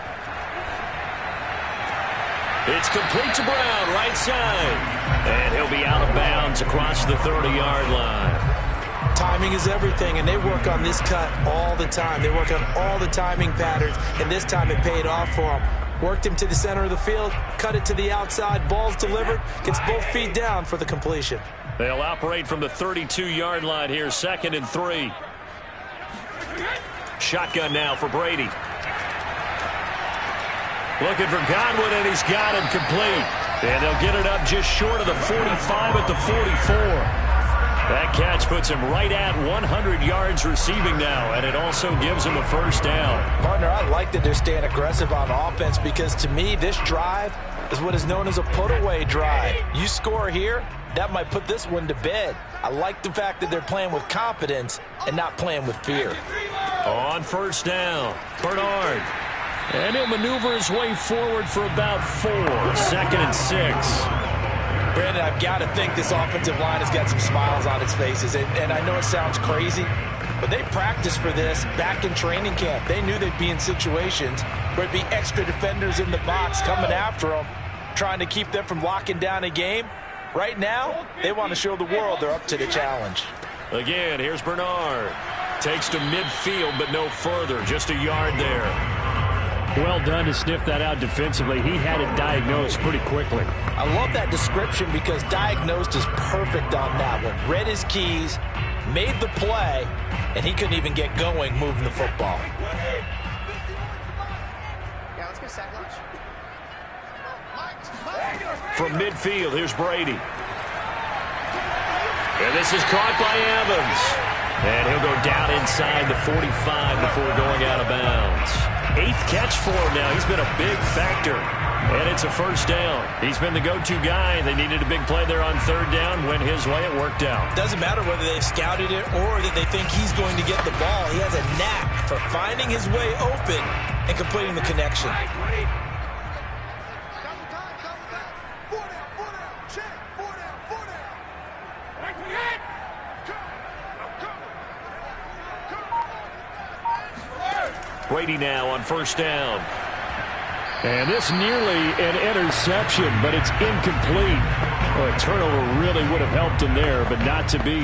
It's complete to Brown, right side. And he'll be out of bounds across the 30-yard line. Timing is everything, and they work on this cut all the time. They work on all the timing patterns, and this time it paid off for them. Worked him to the center of the field, cut it to the outside, ball's delivered, gets both feet down for the completion. They'll operate from the 32-yard line here, 2nd and 3. Shotgun now for Brady. Looking for Godwin, and he's got him complete. And they'll get it up just short of the 45 at the 44. That catch puts him right at 100 yards receiving now, and it also gives him a 1st down. Partner, I like that they're staying aggressive on offense because, to me, this drive is what is known as a put-away drive. You score here, that might put this one to bed. I like the fact that they're playing with confidence and not playing with fear. On 1st down, Bernard. And he'll maneuver his way forward for about 4. 2nd and 6. Brandon, I've got to think this offensive line has got some smiles on its faces. And I know it sounds crazy, but they practiced for this back in training camp. They knew they'd be in situations where it'd be extra defenders in the box coming after them, trying to keep them from locking down a game. Right now, they want to show the world they're up to the challenge. Again, here's Bernard. Takes to midfield, but no further. Just a yard there. Well done to sniff that out defensively. He had it diagnosed pretty quickly. I love that description because diagnosed is perfect on that one. Read his keys, made the play, and he couldn't even get going moving the football. Yeah, let's go sack lunch. From midfield, here's Brady. And this is caught by Evans. And he'll go down inside the 45 before going out of bounds. 8th catch for him now. He's been a big factor. And it's a 1st down. He's been the go-to guy. They needed a big play there on 3rd down. Went his way. It worked out. Doesn't matter whether they scouted it or that they think he's going to get the ball. He has a knack for finding his way open and completing the connection. Brady now on 1st down. And this nearly an interception, but it's incomplete. Well, a turnover really would have helped him there, but not to be.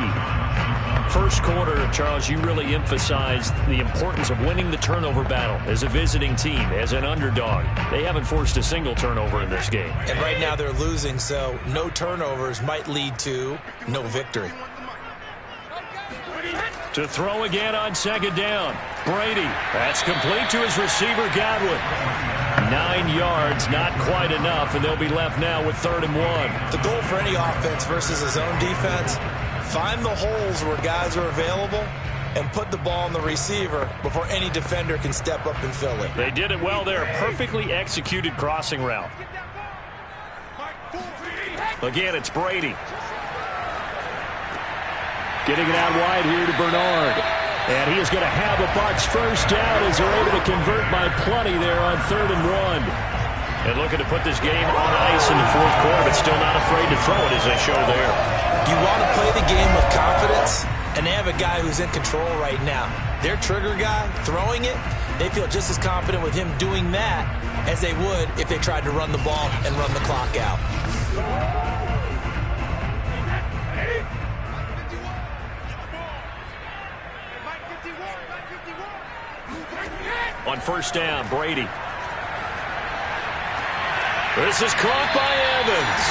1st quarter, Charles, you really emphasized the importance of winning the turnover battle as a visiting team, as an underdog. They haven't forced a single turnover in this game. And right now they're losing, so no turnovers might lead to no victory. To throw again on 2nd down. Brady. That's complete to his receiver, Godwin. 9 yards, not quite enough, and they'll be left now with 3rd and 1. The goal for any offense versus his own defense, find the holes where guys are available and put the ball on the receiver before any defender can step up and fill it. They did it well there. Perfectly executed crossing route. Again, it's Brady. Getting it out wide here to Bernard. And he is going to have a Bucs first down as they're able to convert by plenty there on 3rd and 1. And looking to put this game on ice in the 4th quarter, but still not afraid to throw it as they show there. You want to play the game with confidence, and they have a guy who's in control right now. Their trigger guy throwing it, they feel just as confident with him doing that as they would if they tried to run the ball and run the clock out. On first down, Brady. This is caught by Evans.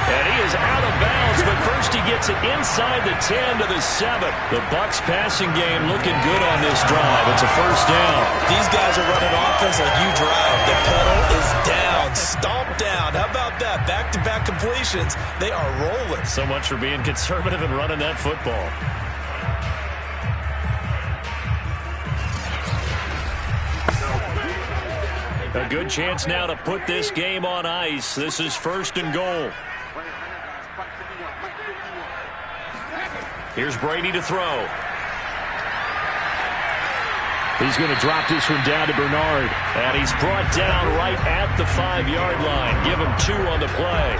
And he is out of bounds, but first he gets it inside the 10 to the 7. The Bucs passing game looking good on this drive. It's a first down. These guys are running offense like you drive. The pedal is down, stomp down. How about that? Back-to-back completions. They are rolling. So much for being conservative and running that football. A good chance now to put this game on ice. This is 1st and goal. Here's Brady to throw. He's going to drop this one down to Bernard. And he's brought down right at the 5-yard line. Give him 2 on the play.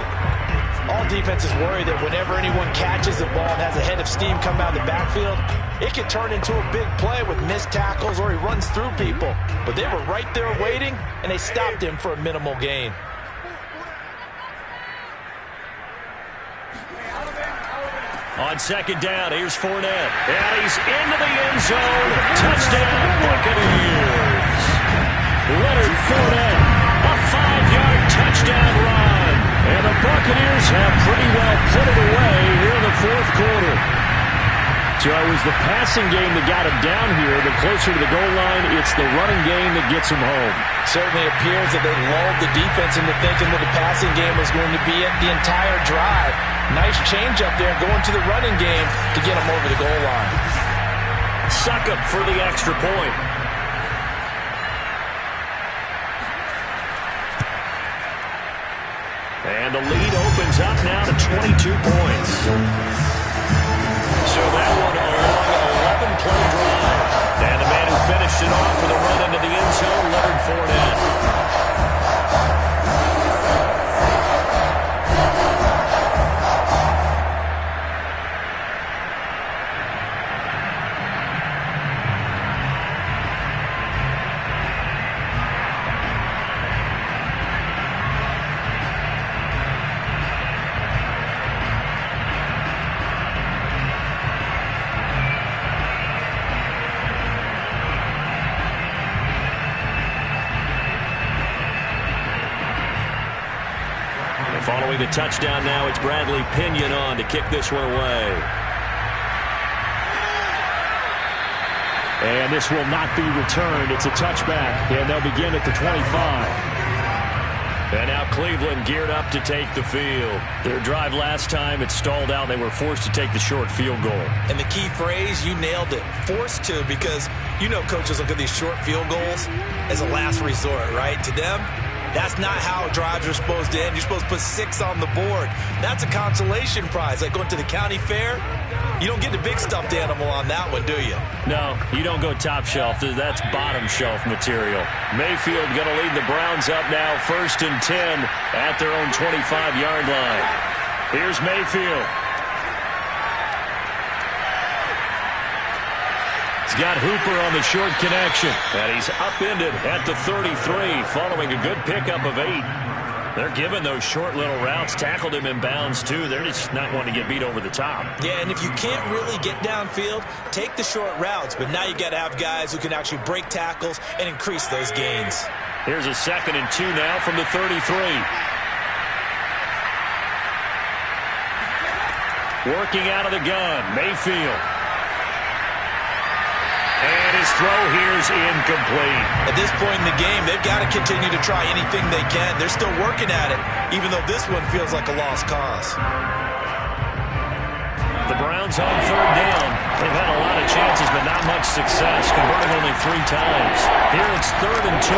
All defenses worry that whenever anyone catches the ball and has a head of steam come out of the backfield, it can turn into a big play with missed tackles or he runs through people. But they were right there waiting, and they stopped him for a minimal gain. On 2nd down, here's Fournette. And he's into the end zone. Touchdown, Buccaneers. Leonard Fournette, a 5-yard touchdown run. And the Buccaneers have pretty well put it away here in the 4th quarter. So it was the passing game that got him down here. The closer to the goal line, it's the running game that gets him home. Certainly appears that they lulled the defense into thinking that the passing game was going to be it the entire drive. Nice change up there going to the running game to get him over the goal line. Succop for the extra point. And the lead opens up now to 22 points. So that one a long 11-play drive. And the man who finished it off with a run into the end zone, Leonard Fournette. Following the touchdown now, it's Bradley Pinion on to kick this one away. And this will not be returned. It's a touchback, and they'll begin at the 25. And now Cleveland geared up to take the field. Their drive last time, it stalled out. They were forced to take the short field goal. And the key phrase, you nailed it, forced to, because you know coaches look at these short field goals as a last resort, right? To them, that's not how drives are supposed to end. You're supposed to put 6 on the board. That's a consolation prize, like going to the county fair. You don't get the big stuffed animal on that one, do you? No, you don't go top shelf. That's bottom shelf material. Mayfield going to lead the Browns up now, 1st and 10 at their own 25-yard line. Here's Mayfield. He's got Hooper on the short connection. And he's upended at the 33 following a good pickup of 8. They're giving those short little routes. Tackled him in bounds, too. They're just not wanting to get beat over the top. Yeah, and if you can't really get downfield, take the short routes. But now you got to have guys who can actually break tackles and increase those gains. Here's a 2nd and 2 now from the 33. Working out of the gun, Mayfield. And his his throw here's incomplete. At this point in the game, they've got to continue to try anything they can. They're still working at it, even though this one feels like a lost cause. The Browns on third down. They've had a lot of chances, but not much success, converting only 3 times. Here it's 3rd and 2.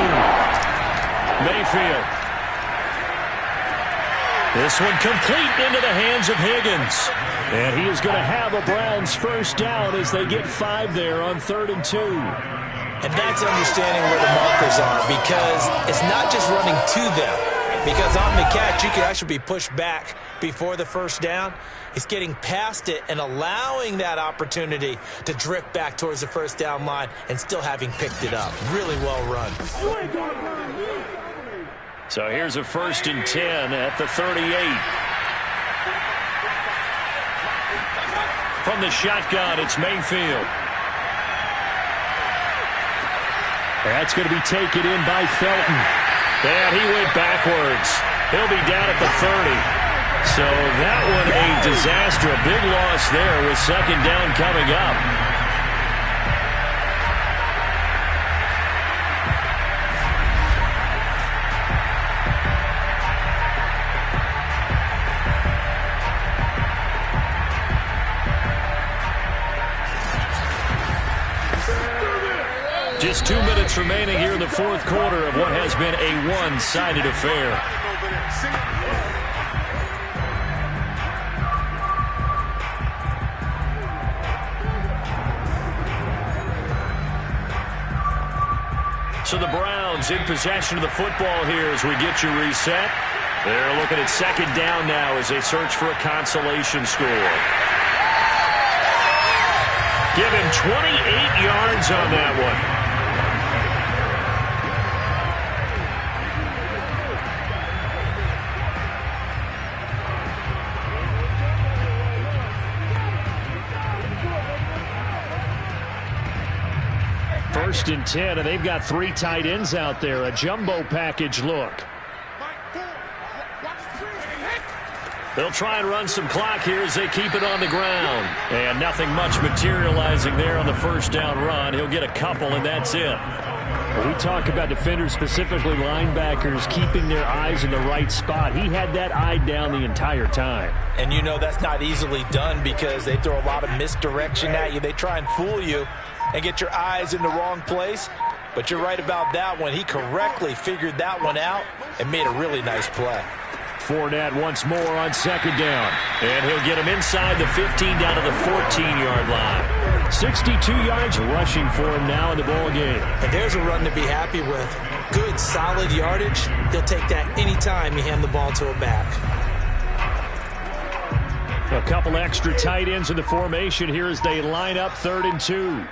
Mayfield. This one complete into the hands of Higgins. And he is going to have a Browns first down as they get 5 there on 3rd and 2. And that's understanding where the markers are, because it's not just running to them. Because on the catch, you can actually be pushed back before the first down. It's getting past it and allowing that opportunity to drift back towards the first down line and still having picked it up. Really well run. So here's a 1st and 10 at the 38. From the shotgun, it's Mayfield. That's going to be taken in by Felton. And he went backwards. He'll be down at the 30. So that one a disaster. A big loss there with 2nd down coming up. Just 2 minutes remaining here in the 4th quarter of what has been a one-sided affair. So the Browns in possession of the football here as we get you reset. They're looking at 2nd down now as they search for a consolation score. Give him 28 yards on that one. First and 10, and they've got 3 tight ends out there. A jumbo package look. They'll try and run some clock here as they keep it on the ground. And nothing much materializing there on the first down run. He'll get a couple, and that's it. We talk about defenders, specifically linebackers, keeping their eyes in the right spot. He had that eye down the entire time. And you know that's not easily done because they throw a lot of misdirection at you. They try and fool you and get your eyes in the wrong place. But you're right about that one. He correctly figured that one out and made a really nice play. Fournette once more on 2nd down. And he'll get him inside the 15 down to the 14-yard line. 62 yards rushing for him now in the ball game. And there's a run to be happy with. Good, solid yardage. He'll take that anytime you hand the ball to a back. A couple extra tight ends in the formation here as they line up 3rd and 2.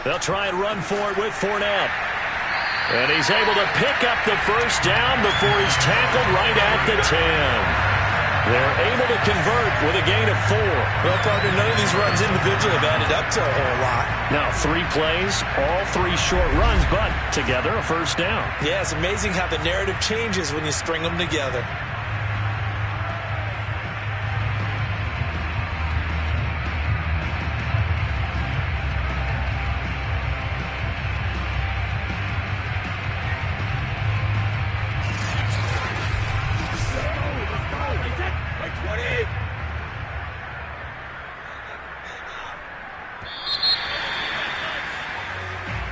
They'll try and run for it with Fournette. And he's able to pick up the first down before he's tackled right at the 10. They're able to convert with a gain of 4. Well, partner, none of these runs individually have added up to a whole lot. Now 3 plays, all 3 short runs, but together a first down. Yeah, it's amazing how the narrative changes when you string them together.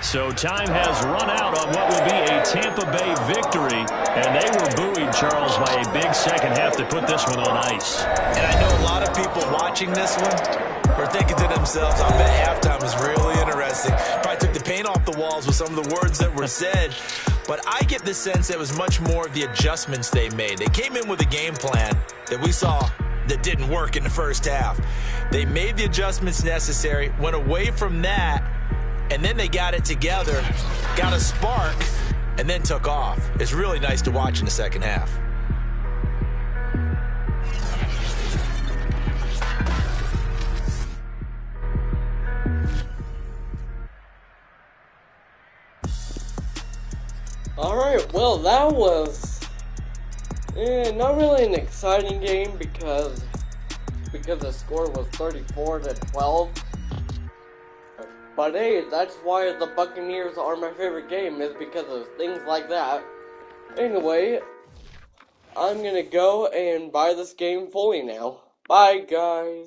So time has run out on what will be a Tampa Bay victory. And they were buoyed, Charles, by a big second half to put this one on ice. And I know a lot of people watching this one are thinking to themselves, I bet halftime is really interesting. Probably took the paint off the walls with some of the words that were said. But I get the sense that it was much more of the adjustments they made. They came in with a game plan that we saw that didn't work in the first half. They made the adjustments necessary, went away from that, and then they got it together, got a spark, and then took off. It's really nice to watch in the second half. Alright, well that was not really an exciting game because because the score was 34-12. But hey, that's why the Buccaneers are my favorite game, is because of things like that. Anyway, I'm gonna go and buy this game fully now. Bye, guys.